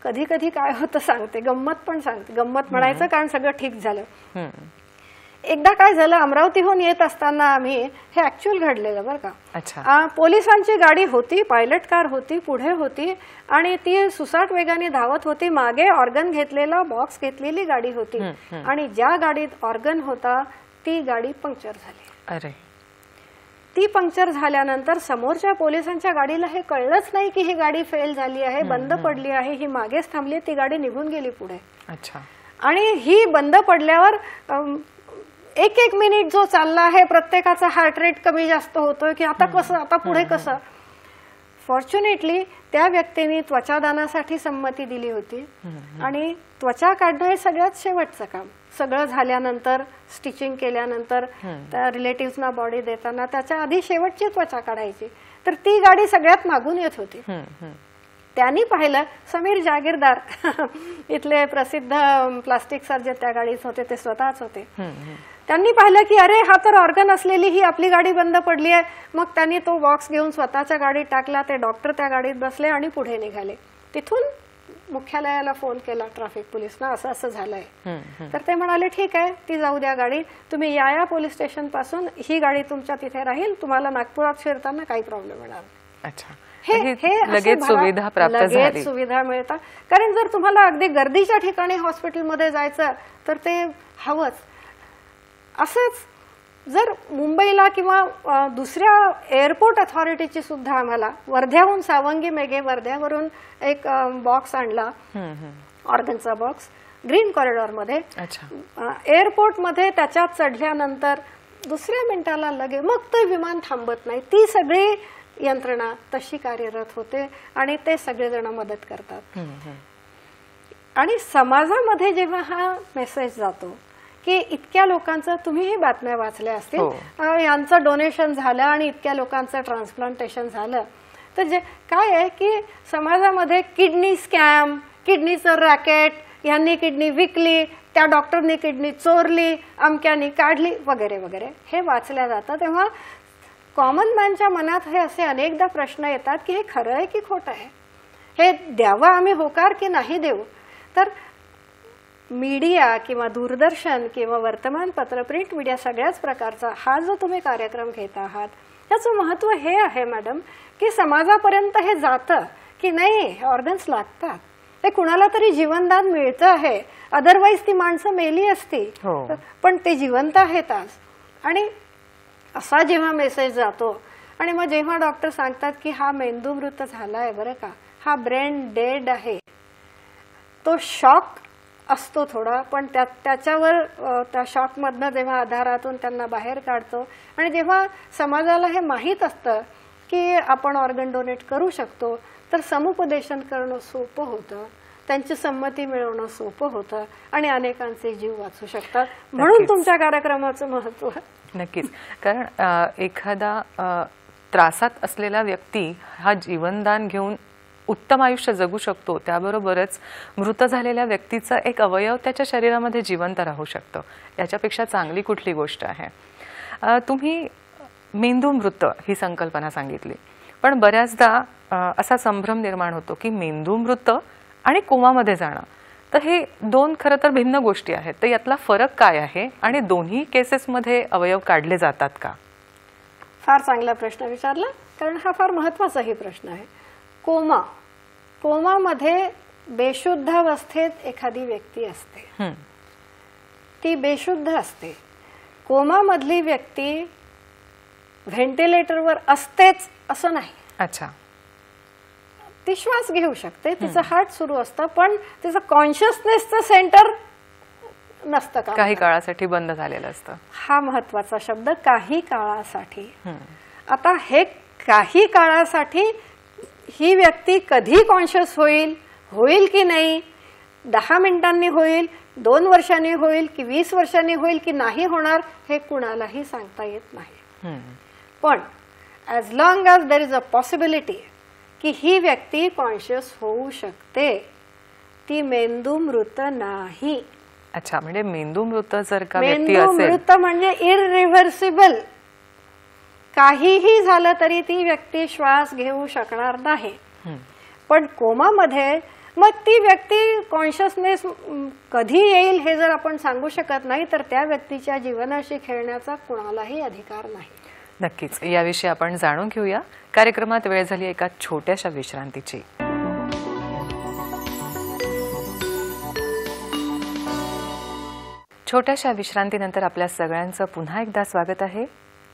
Speaker 2: कधी कधी काय होतं सांगते, गंमत पण सांगते, गंमत म्हणायचं कारण सगळं ठीक झालं. एकदा काय झालं, अमरावतीहून येत असताना आम्ही, हे ऍक्च्युअल घडलेलं बरं का, पोलिसांची गाडी होती, पायलट कार होती, पुढे होती आणि ती सुसाट वेगाने धावत होती. मागे ऑर्गन घेतलेला बॉक्स घेतलेली गाडी होती आणि ज्या गाडीत ऑर्गन होता ती गाडी पंक्चर झाली.
Speaker 1: अरे.
Speaker 2: ती पंक्चर झाल्यानंतर समोरच्या पोलिसांच्या गाडीला हे कळलंच नाही की ही गाडी फेल झाली आहे, बंद पडली आहे, ही मागेच थांबली, ती गाडी निघून गेली पुढे.
Speaker 1: अच्छा.
Speaker 2: आणि ही बंद पडल्यावर 1-1 मिनिट जो चालला आहे, प्रत्येकाचा हार्ट रेट कमी जास्त होतोय की आता कसं, आता पुढे कसं. फॉर्च्युनेटली त्या व्यक्तीने त्वचादानासाठी संमती दिली होती आणि त्वचा काढणं हे सगळ्यात शेवटचं काम. सगळं झाल्यानंतर, स्टिचिंग केल्यानंतर, त्या रिलेटिव्हजना बॉडी देताना त्याच्या आधी शेवटची त्वचा काढायची. तर ती गाडी सगळ्यात मागून येत होती. त्यांनी पाहिलं, समीर जागीरदार इथले प्रसिद्ध प्लास्टिक सर्जन त्या गाडीत होते, ते स्वतःच होते. त्यांनी पाहिलं की अरे हा तर ऑर्गन असलेली ही आपली गाडी बंद पडली आहे. मग त्यांनी तो बॉक्स घेऊन स्वतःच्या गाडीत टाकला, ते डॉक्टर त्या गाडीत बसले आणि पुढे निघाले. तिथून मुख्यालयाला फोन केला ट्रॅफिक पोलिसना, असं असं झालंय. तर ते म्हणाले ठीक आहे, ती जाऊ द्या गाडी, तुम्ही या पोलीस स्टेशन पासून ही गाडी तुमच्या तिथे राहील, तुम्हाला नागपुरात फिरताना काही प्रॉब्लेम येणार नाही.
Speaker 1: अच्छा. लगेच सुविधा प्राप्त झाली,
Speaker 2: लगेच सुविधा मिळतात. कारण जर तुम्हाला अगदी गर्दीच्या ठिकाणी हॉस्पिटलमध्ये जायचं तर ते हवंच. असंच जर मुंबईला किंवा दुसऱ्या एअरपोर्ट अथॉरिटीची सुद्धा आम्हाला वर्ध्याहून, सावंगी मेघे वर्ध्यावरून एक बॉक्स आणला, ऑर्गनचा बॉक्स ग्रीन कॉरिडॉर मध्ये. एअरपोर्टमध्ये त्याच्यात चढल्यानंतर दुसऱ्या मिनिटाला लगे, मग ते विमान थांबत नाही, ती सगळी यंत्रणा तशी कार्यरत होते आणि ते सगळेजण मदत करतात. आणि समाजामध्ये जेव्हा हा मेसेज जातो की इतक्या लोकांचं, तुम्हीही बातम्या वाचल्या असतील, यांचं डोनेशन झालं आणि इतक्या लोकांचं ट्रान्सप्लांटेशन झालं, तर जे काय आहे की समाजामध्ये किडनी स्कॅम, किडनीचं रॅकेट, यांनी किडनी विकली, त्या डॉक्टरनी किडनी चोरली, अमक्यानी काढली वगैरे वगैरे हे वाचल्या जातं. तेव्हा कॉमन मॅनच्या मनात हे असे अनेकदा प्रश्न येतात की हे खरं आहे की खोटं आहे, हे द्यावं आम्ही होकार की नाही देऊ. तर मीडिया किंवा दूरदर्शन किंवा वर्तमानपत्र, प्रिंट मीडिया सगळ्याच प्रकारचा हा जो तुम्ही कार्यक्रम घेत आहात त्याचं महत्त्व हे आहे मॅडम की समाजापर्यंत हे जातं की नाही ऑर्गन्स लागतात, ते कुणाला तरी जीवनदान मिळतं आहे, अदरवाईज ती माणसं मेली असती, पण ते जिवंत आहेत आज. आणि असा जेव्हा मेसेज जातो आणि मग जेव्हा डॉक्टर सांगतात की हा मेंदू मृत झालाय बरं का, हा ब्रेन डेड आहे, तो शॉक असतो थोडा, पण त्याच्यावर त्या शॉकमधनं जेव्हा आधारातून त्यांना बाहेर काढतो आणि जेव्हा समाजाला हे माहीत असतं की आपण ऑर्गन डोनेट करू शकतो तर समुपदेशन करणं सोपं होतं, त्यांची संमती मिळवणं सोपं होतं आणि अनेकांचे जीव वाचू शकतात. म्हणून तुमच्या कार्यक्रमाचं महत्त्व.
Speaker 1: नक्कीच, कारण एखादा त्रासात असलेला व्यक्ती हा जीवनदान घेऊन उत्तम आयुष्य जगू शकतो, त्याबरोबरच मृत झालेल्या व्यक्तीचा एक अवयव त्याच्या शरीरामध्ये जिवंत राहू शकतो. याच्यापेक्षा चांगली कुठली गोष्ट आहे. तुम्ही मेंदू मृत ही संकल्पना सांगितली, पण बऱ्याचदा असा संभ्रम निर्माण होतो की मेंदू मृत आणि कोमामध्ये जाणं, तर हे दोन खरं तर भिन्न गोष्टी आहेत. तर यातला फरक काय आहे आणि दोन्ही केसेसमध्ये अवयव काढले जातात का?
Speaker 2: फार चांगला प्रश्न विचारला, कारण हा फार महत्त्वाचाही प्रश्न आहे. कोमामध्ये बेशुद्ध अवस्थेत एखादी व्यक्ती असते, ती बेशुद्ध असते. कोमामधली व्यक्ती व्हेंटिलेटरवर असतेच असं नाही.
Speaker 1: अच्छा.
Speaker 2: ती श्वास घेऊ शकते, तिचं हार्ट सुरू असतं, पण तिचं कॉन्शियसनेसचं सेंटर नसतं,
Speaker 1: काही काळासाठी बंद झालेलं असतं.
Speaker 2: हा महत्वाचा शब्द, काही काळासाठी. आता हे काही काळासाठी ही व्यक्ती कधी कॉन्शियस होईल की नाही, 10 मिनिटांनी होईल, 2 वर्षांनी होईल की 20 वर्षांनी होईल की नाही होणार, हे कुणालाही सांगता येत नाही. पण as long as there is a possibility की ही व्यक्ती कॉन्शियस होऊ शकते, ती मेंदू मृत नाही.
Speaker 1: अच्छा, म्हणजे मेंदू मृत जर का व्यक्ती असेल,
Speaker 2: मेंदू मृत म्हणजे इररिव्हर्सिबल, काहीही झालं तरी ती व्यक्ती श्वास घेऊ शकणार नाही. पण कोमामध्ये मग ती व्यक्ती कॉन्शियसनेस कधी येईल हे जर आपण सांगू शकत नाही, तर त्या व्यक्तीच्या जीवनाशी खेळण्याचा कुणालाही अधिकार नाही.
Speaker 1: नक्कीच, याविषयी आपण जाणून घेऊया. कार्यक्रमात वेळ झाली एका छोट्याशा विश्रांतीची. छोट्याशा विश्रांतीनंतर आपल्या सगळ्यांचं पुन्हा एकदा स्वागत आहे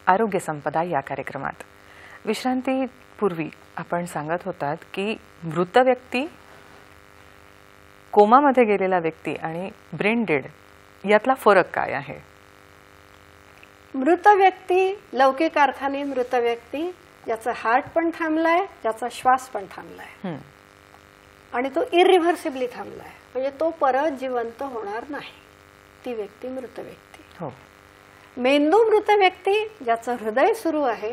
Speaker 1: आरोग्य संपदा या कार्यक्रमात. विश्रांतीपूर्वी आपण सांगत होतात की मृत व्यक्ती, कोमामध्ये गेलेला व्यक्ती आणि ब्रेन डेड यातला फरक काय आहे?
Speaker 2: मृत व्यक्ती, लौकिक अर्थाने मृत व्यक्ती, ज्याचा हार्ट पण थांबलाय, ज्याचा श्वास पण थांबलाय आणि तो इरिव्हर्सिबली थांबलाय, म्हणजे तो परत जिवंत होणार नाही, ती व्यक्ती मृत व्यक्ती.
Speaker 1: हो.
Speaker 2: मेंदू मृत व्यक्ती, ज्याचं हृदय सुरू आहे,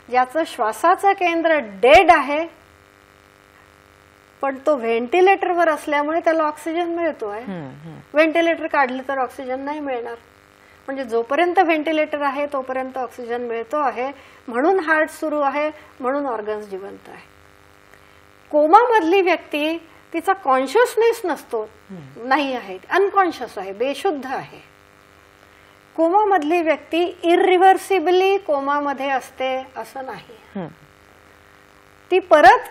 Speaker 2: ज्याचं श्वासाचं केंद्र डेड आहे, पण तो व्हेंटिलेटरवर असल्यामुळे त्याला ऑक्सिजन मिळतोय. व्हेंटिलेटर काढलं तर ऑक्सिजन नाही मिळणार, म्हणजे जोपर्यंत व्हेंटिलेटर आहे तोपर्यंत ऑक्सिजन मिळतो आहे, म्हणून हार्ट सुरू आहे, म्हणून ऑर्गन्स जिवंत आहे. कोमामधली व्यक्ती, तिचा कॉन्शियसनेस नसतो, नाही आहे, अनकॉन्शियस आहे, बेशुद्ध आहे. कोमामधली व्यक्ती इररिव्हर्सिबली कोमामध्ये असते असं नाही. ती परत,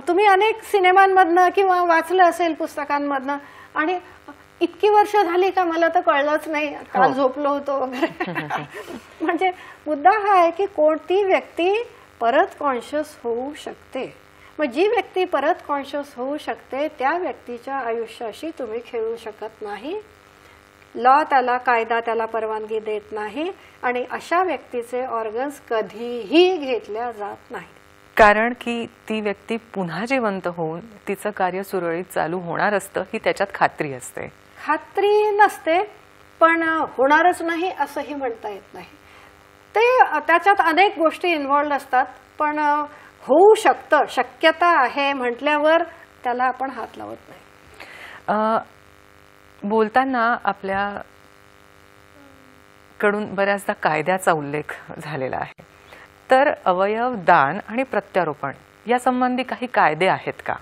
Speaker 2: तुम्ही अनेक सिनेमांमधनं किंवा वाचलं असेल पुस्तकांमधनं, आणि इतकी वर्ष झाली का मला तर कळलंच नाही, काल झोपलो होतो वगैरे. म्हणजे मुद्दा हा आहे की कोणती व्यक्ती परत कॉन्शियस होऊ शकते. मग जी व्यक्ती परत कॉन्शियस होऊ शकते त्या व्यक्तीच्या आयुष्याशी तुम्ही खेळू शकत नाही. लॉ त्याला, कायदा त्याला परवानगी देत नाही, आणि अशा व्यक्तीचे ऑर्गन्स कधीही घेतल्या जात नाही.
Speaker 1: कारण की ती व्यक्ती पुन्हा जिवंत होऊन तिचं कार्य सुरळीत चालू होणार असतं ही त्याच्यात खात्री असते.
Speaker 2: खात्री नसते, पण होणारच नाही असंही म्हणता येत नाही. ते त्याच्यात अनेक गोष्टी इन्व्हॉल्ड असतात, पण होऊ शकतं, शक्यता आहे म्हटल्यावर त्याला आपण हात लावत नाही.
Speaker 1: बोलताना आपल्या कडून बऱ्याचदा कायद्याचा उल्लेख झालेला आहे, तर अवयव दान आणि प्रत्यारोपण या संबंधी काही कायदे आहेत का,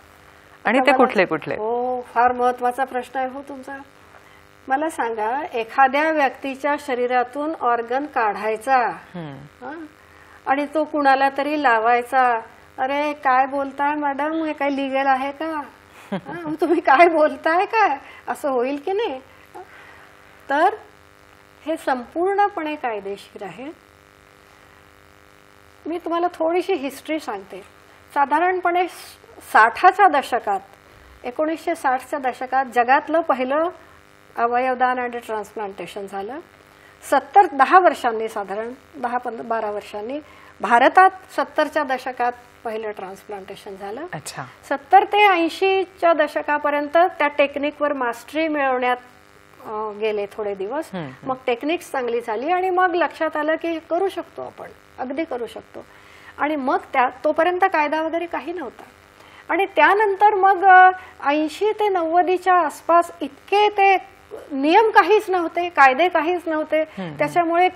Speaker 1: आणि ते कुठले कुठले?
Speaker 2: हो, फार महत्वाचा प्रश्न आहे हो तुमचा. मला सांगा, एखाद्या व्यक्तीच्या शरीरातून ऑर्गन काढायचा आणि तो कुणाला तरी लावायचा, अरे काय बोलताय मॅडम, हे काही लिगल आहे का? तुम्ही काय बोलताय काय, असं होईल की नाही? तर हे संपूर्णपणे कायदेशीर आहे. मी तुम्हाला थोडीशी हिस्ट्री सांगते. साधारणपणे 60च्या दशकात, 1960च्या दशकात जगातलं पहिलं अवयवदान आणि ट्रान्सप्लांटेशन झालं. 10 वर्षांनी, साधारण 10-12 वर्षांनी भारतात 70च्या दशकात पहिलं ट्रान्सप्लांटेशन झालं. 70 ते 80च्या दशकापर्यंत त्या टेक्निकवर मास्टरी मिळवण्यात गेले थोडे दिवस. मग टेक्निक्स चांगली झाली आणि मग लक्षात आलं की करू शकतो आपण, अगदी करू शकतो. आणि मग तोपर्यंत कायदा वगैरे काही नव्हता. आणि त्यानंतर मग 80 ते 90च्या आसपास इतके ते नियम काहीच नव्हते, कायदे काहीच नव्हते. त्याच्यामुळे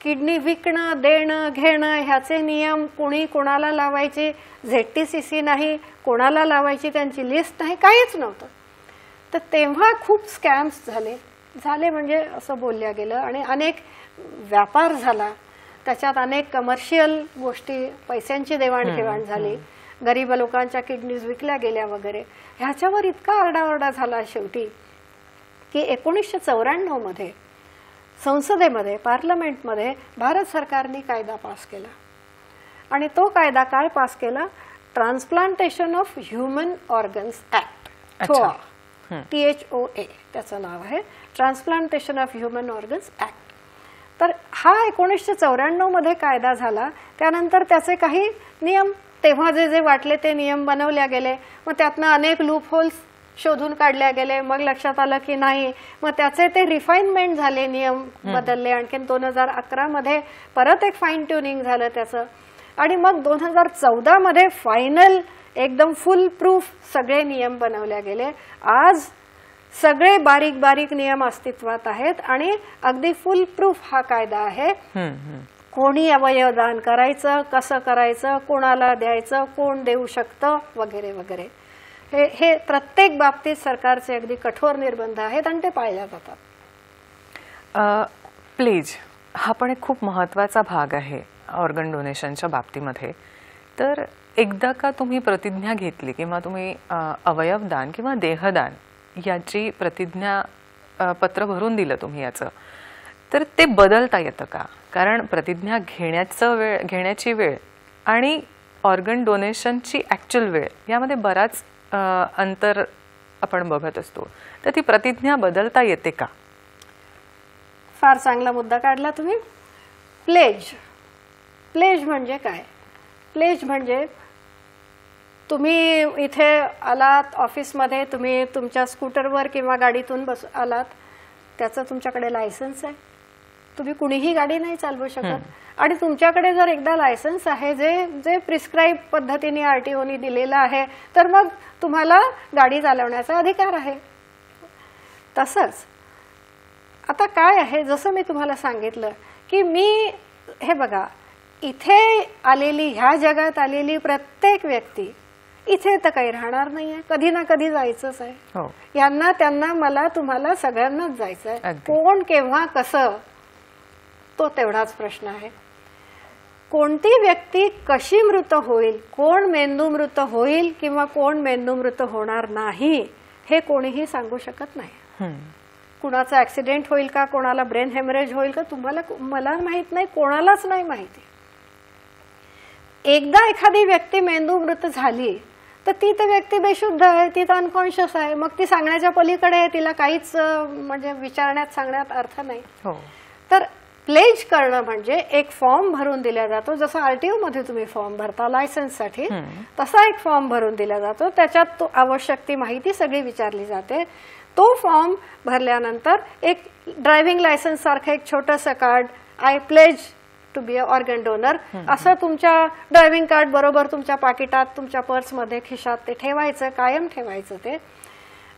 Speaker 2: किडनी विकणं, देणं, घेणं ह्याचे नियम, कोणी कोणाला लावायची, ZTCC नाही, कोणाला लावायची त्यांची लिस्ट नाही, काहीच नव्हतं. तर तेव्हा खूप स्कॅम्स झाले म्हणजे असं बोलल्या गेलं. आणि अनेक व्यापार झाला, त्याच्यात अनेक कमर्शियल गोष्टी, पैशांची देवाणघेवाण झाली, गरीब लोकांच्या किडनीज विकल्या गेल्या वगैरे. ह्याच्यावर इतका आरडाओरडा झाला शेवटी की 1994 मध्ये संसदेमध्ये, पार्लमेंटमध्ये भारत सरकारने कायदा पास केला. आणि तो कायदा काय पास केला? Transplantation of human organs act, THOA, THOA त्याचं नाव आहे, transplantation of human organs act. तर हा 1994 मध्ये कायदा झाला. त्यानंतर त्याचे काही नियम, तेव्हा जे वाटले ते नियम बनवले गेले. मग त्यातनं अनेक लूप होल्स शोधून काढल्या गेले. मग लक्षात आलं की नाही, मग त्याचे ते रिफाईनमेंट झाले, नियम बदलले. आणखीन 2011 मध्ये परत एक फाईन ट्युनिंग झालं त्याचं. आणि मग 2014 मध्ये फायनल एकदम फुल प्रूफ सगळे नियम बनवले गेले. आज सगळे बारीक बारीक नियम अस्तित्वात आहेत आणि अगदी फुल प्रूफ हा कायदा आहे. कोणी अवयवदान करायचं, कसं करायचं, कोणाला द्यायचं, कोण देऊ शकतं, वगैरे वगैरे. हे प्रत्येक बाबतीत सरकारचे अगदी कठोर निर्बंध आहेत आणि ते पाळल्या जातात.
Speaker 1: प्लीज हा पण एक खूप महत्वाचा भाग आहे ऑर्गन डोनेशनच्या बाबतीमध्ये. तर एकदा का तुम्ही प्रतिज्ञा घेतली किंवा तुम्ही अवयवदान किंवा देहदान याची प्रतिज्ञा पत्र भरून दिलं तुम्ही याचं, तर ते बदलता येतं का? कारण प्रतिज्ञा घेण्याची वेळ आणि ऑर्गन डोनेशनची ॲक्च्युअल वेळ यामध्ये बराच अंतर आपण बघत असतो. तर ती प्रतिज्ञा बदलता येते का?
Speaker 2: फार चांगला मुद्दा काढला तुम्ही. प्लेज म्हणजे काय? प्लेज म्हणजे तुम्ही इथे आलात ऑफिसमध्ये, तुम्ही तुमच्या स्कूटरवर किंवा गाडीतून आलात, त्याचं तुमच्याकडे लायसन्स आहे. तुम्ही कुणीही गाडी नाही चालवू शकत. आणि तुमच्याकडे जर एकदा लायसन्स आहे जे प्रिस्क्राईब पद्धतीने RTOने दिलेलं आहे, तर मग तुम्हाला गाडी चालवण्याचा अधिकार आहे. तसंच आता काय आहे, जसं मी तुम्हाला सांगितलं की हे बघा, इथे आलेली, ह्या जगात आलेली प्रत्येक व्यक्ती इथे तर काही राहणार नाहीये, कधी ना कधी जायचंच आहे. यांना, त्यांना, मला, तुम्हाला सगळ्यांनाच जायचं आहे. कोण, केव्हा, कसं, तो तेवढाच प्रश्न आहे. कोणती व्यक्ती कशी मृत होईल, कोण मेंदू मृत होईल किंवा कोण मेंदू मृत होणार नाही, हे कोणीही सांगू शकत नाही. कुणाचा ऍक्सिडेंट होईल का, कोणाला ब्रेन हेमरेज होईल का, तुम्हाला, मला माहित नाही, कोणालाच नाही माहिती. एकदा एखादी व्यक्ती मेंदू मृत झाली तर ती तर व्यक्ती बेशुद्ध आहे, ती तर अनकॉन्शियस आहे. मग ती सांगण्याच्या पलीकडे आहे, तिला काहीच म्हणजे विचारण्यात, सांगण्यात अर्थ नाही. तर प्लेज करणं म्हणजे एक फॉर्म भरून दिला जातो, जसं RTO मध्ये तुम्ही फॉर्म भरता लायसन्ससाठी, तसा एक फॉर्म भरून दिला जातो. त्याच्यात आवश्यक ती माहिती सगळी विचारली जाते. तो फॉर्म भरल्यानंतर एक ड्रायव्हिंग लायसन्स सारखं एक छोटंसं card, I pledge to be a organ donor, असं तुमच्या ड्रायव्हिंग कार्ड बरोबर तुमच्या पाकिटात, तुमच्या पर्समध्ये, खिशात ते ठेवायचं, कायम ठेवायचं ते.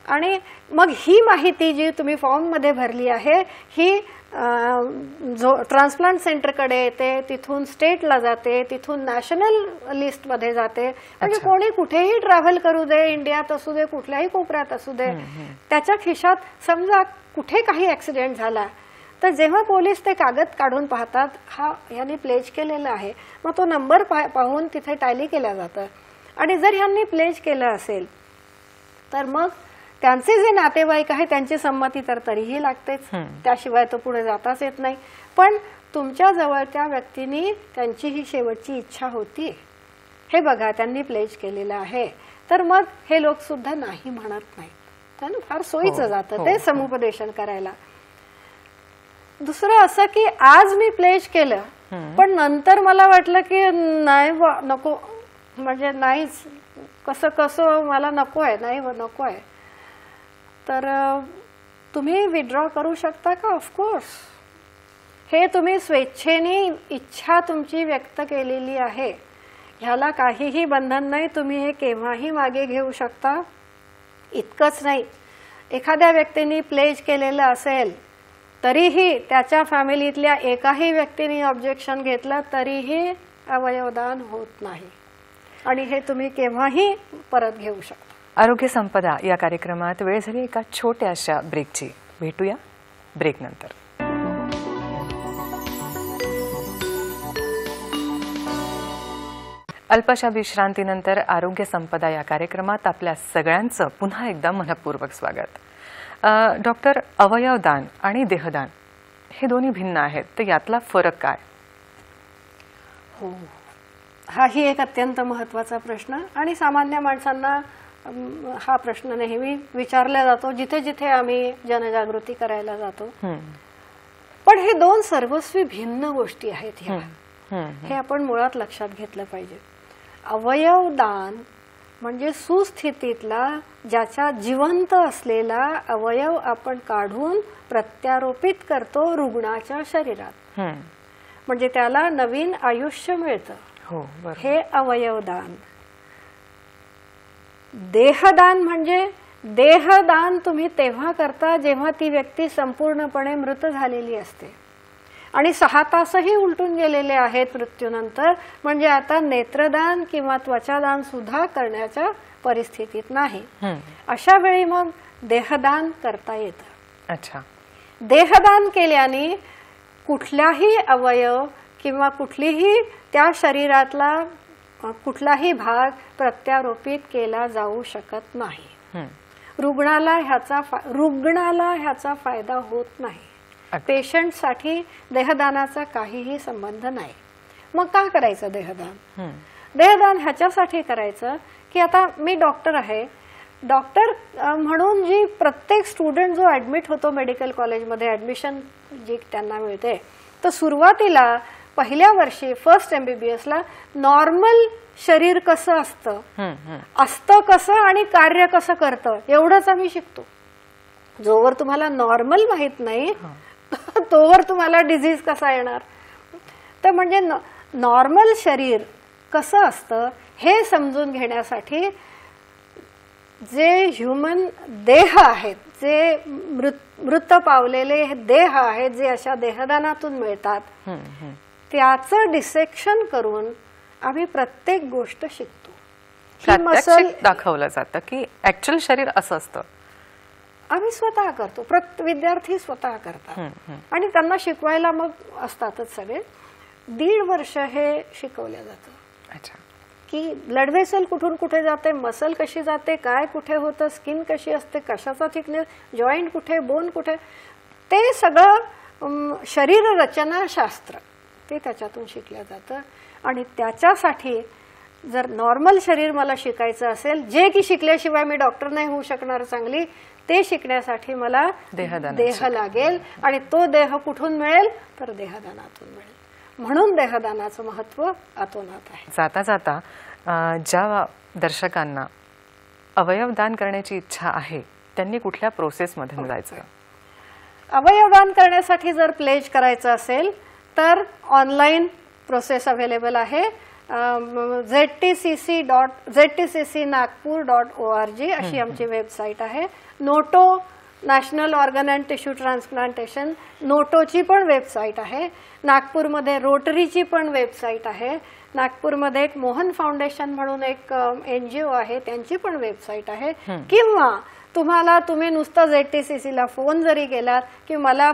Speaker 2: आणि मग ही माहिती जी तुम्ही फॉर्ममध्ये भरली आहे ही जो ट्रान्सप्लांट सेंटरकडे येते, तिथून स्टेटला जाते, तिथून नॅशनल लिस्टमध्ये जाते. म्हणजे कोणी कुठेही ट्रॅव्हल करू दे, इंडियात असू दे, कुठल्याही कोपऱ्यात असू दे, त्याच्या खिशात समजा कुठे काही ऍक्सिडेंट झाला तर जेव्हा पोलीस ते कागद काढून पाहतात, हा यांनी प्लेज केलेला आहे, मग तो नंबर पाहून तिथे टॅली केला जातं. आणि जर ह्यांनी प्लेज केलं असेल तर मग त्यांचे जे नातेवाईक आहे त्यांची संमती तर तरीही लागतेच, त्याशिवाय तो पुढे जाताच येत नाही. पण तुमच्या जवळच्या व्यक्तींनी त्यांची ही शेवटची इच्छा होती, हे बघा त्यांनी प्लेज केलेलं आहे, तर मग हे लोक सुद्धा नाही म्हणत नाहीत. त्यांना फार सोयीचं जातं ते समुपदेशन करायला. दुसरं असं की आज मी प्लेज केलं पण नंतर मला वाटलं की नाही नको, म्हणजे नाहीच, कसं कसं मला नको आहे, नाही नको आहे, तर तुम्ही विड्रॉ करू शकता का? ऑफकोर्स. हे तुम्ही स्वेच्छेने इच्छा तुमची व्यक्त केलेली आहे, ह्याला काहीही बंधन नाही, तुम्ही हे केव्हाही मागे घेऊ शकता. इतकंच नाही, एखाद्या व्यक्तीने प्लेज केलेलं असेल तरीही त्याच्या फॅमिलीतल्या एकाही व्यक्तीने ऑब्जेक्शन घेतलं तरीही अवयवदान होत नाही, आणि हे तुम्ही केव्हाही परत घेऊ शकता.
Speaker 1: आरोग्य संपदा या कार्यक्रमात वेळ झाली एका छोट्याशा ब्रेकची. भेटूया ब्रेक नंतर. अल्पशा विश्रांतीनंतर आरोग्य संपदा या कार्यक्रमात आपल्या सगळ्यांचं पुन्हा एकदा मनपूर्वक स्वागत. डॉक्टर, अवयवदान आणि देहदान हे दोन्ही भिन्न आहेत, तर यातला फरक काय?
Speaker 2: हो, हाही एक अत्यंत महत्त्वाचा प्रश्न, आणि सामान्य माणसांना हा प्रश्न नेहमी विचारला जातो जिथे जिथे आम्ही जनजागृती करायला जातो. पण हे दोन सर्वस्वी भिन्न गोष्टी आहेत, हे आपण मुळात लक्षात घेतलं पाहिजे. अवयवदान म्हणजे सुस्थितीतला, ज्याचा जिवंत असलेला अवयव आपण काढून प्रत्यारोपित करतो रुग्णाच्या शरीरात, म्हणजे त्याला नवीन आयुष्य मिळतं, हे अवयवदान. देहदान म्हणजे देहदान तुम्ही तेव्हा करता जेव्हा ती व्यक्ती संपूर्णपणे मृत झालेली असते आणि 6 तासही उलटून गेलेले आहेत मृत्यूनंतर, म्हणजे आता नेत्रदान किंवा त्वचादान सुद्धा करण्याच्या परिस्थितीत नाही. अशा वेळी मग देहदान करता येतं.
Speaker 1: अच्छा.
Speaker 2: देहदान केल्याने कुठलाही अवयव किंवा कुठलीही त्या शरीरातला कुठलाही भाग प्रत्यारोपित केला जाऊ शकत नाही. रुग्णाला ह्याचा फायदा होत नाही. पेशंटसाठी देहदानाचा काहीही संबंध नाही. मग का करायचं देहदान? देहदान ह्याच्यासाठी करायचं की आता मी डॉक्टर आहे, डॉक्टर म्हणून जी प्रत्येक स्टुडंट जो ऍडमिट होतो मेडिकल कॉलेजमध्ये, ऍडमिशन जी त्यांना मिळते, तर सुरुवातीला पहिल्या वर्षी फर्स्ट MBBS ला नॉर्मल शरीर कसं असतं कसं आणि कार्य कसं करतं एवढंच आम्ही शिकतो. जोवर तुम्हाला नॉर्मल माहित नाही तोवर तुम्हाला डिझीज कसा येणार? तर म्हणजे नॉर्मल शरीर कसं असतं हे समजून घेण्यासाठी जे ह्युमन देह आहेत, जे मृत पावलेले देह आहेत, जे अशा देहदानातून मिळतात, त्याचं डिसेक्शन करून आम्ही प्रत्येक गोष्ट शिकतो.
Speaker 1: दाखवलं जातं की ऍक्च्युअल शरीर असं असतं.
Speaker 2: आम्ही स्वतः करतो, विद्यार्थी स्वतः करतात आणि त्यांना शिकवायला मग असतातच सगळे. 1.5 वर्ष हे शिकवलं जातं.
Speaker 1: अच्छा.
Speaker 2: की ब्लड वेसल कुठून कुठे जाते, मसल कशी जाते, काय कुठे होतं, स्किन कशी असते, कशाचा थिकनेस, जॉईंट कुठे, बोन कुठे, ते सगळं शरीर रचना शास्त्र ते त्याच्यातून शिकलं जातं. आणि त्याच्यासाठी जर नॉर्मल शरीर मला शिकायचं असेल, जे की शिकल्याशिवाय मी डॉक्टर नाही होऊ शकणार चांगली, ते शिकण्यासाठी मला देह लागेल. आणि तो देह कुठून मिळेल? तर देहदानातून मिळेल. म्हणून देहदानाचं महत्व अतोनात आहे.
Speaker 1: जाता जाता ज्या दर्शकांना अवयवदान करण्याची इच्छा आहे त्यांनी कुठल्या प्रोसेसमध्ये जायचं?
Speaker 2: अवयवदान करण्यासाठी जर प्लेज करायचं असेल तर ऑनलाईन प्रोसेस अवेलेबल आहे. ztccnagpur.org अशी आमची वेबसाईट आहे. NOTTO national organ and tissue transplantation, नोटोची पण वेबसाईट आहे. नागपूरमध्ये रोटरीची पण वेबसाईट आहे. नागपूरमध्ये एक मोहन फाउंडेशन म्हणून एक NGO आहे, त्यांची पण वेबसाईट आहे. किंवा तुम्ही नुसतं ZTCCला फोन जरी केलात की मला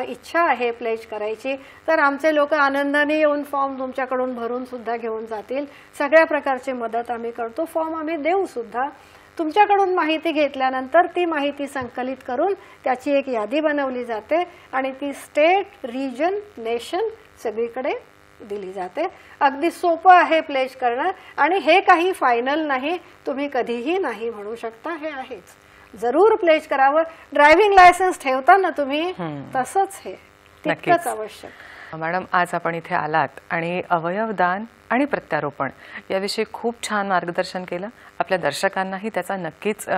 Speaker 2: इच्छा आहे प्लेज करायची, तर आमचे लोक आनंदाने येऊन फॉर्म तुमच्याकडून भरून सुद्धा घेऊन जातील. सगळ्या प्रकारची मदत आम्ही करतो. फॉर्म आम्ही देऊ सुद्धा. तुमच्याकडून माहिती घेतल्यानंतर ती माहिती संकलित करून त्याची एक यादी बनवली जाते आणि ती स्टेट, रिजन, नेशन सगळीकडे दिली जाते. अगदी सोपं आहे प्लेज करणं आणि हे काही फायनल नाही, तुम्ही कधीही नाही म्हणू शकता, हे आहेच. जरूर प्लेज करावं. ड्रायव्हिंग लायसन्स ठेवता ना तुम्ही, तसंच हे तितकंच आवश्यक.
Speaker 1: मॅडम, आज आपण इथे आलात आणि अवयवदान आणि प्रत्यारोपण याविषयी खूप छान मार्गदर्शन केलं. आपल्या दर्शकांनाही त्याचा नक्कीच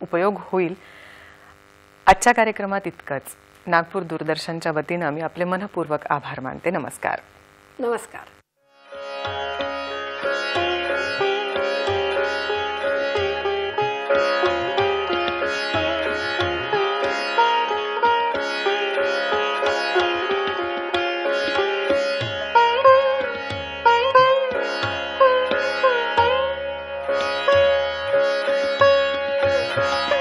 Speaker 1: उपयोग होईल. आजच्या कार्यक्रमात इतकंच. नागपूर दूरदर्शनच्या वतीनं मी आपले मनपूर्वक आभार मानते. नमस्कार.
Speaker 2: नमस्कार.
Speaker 3: Thank you.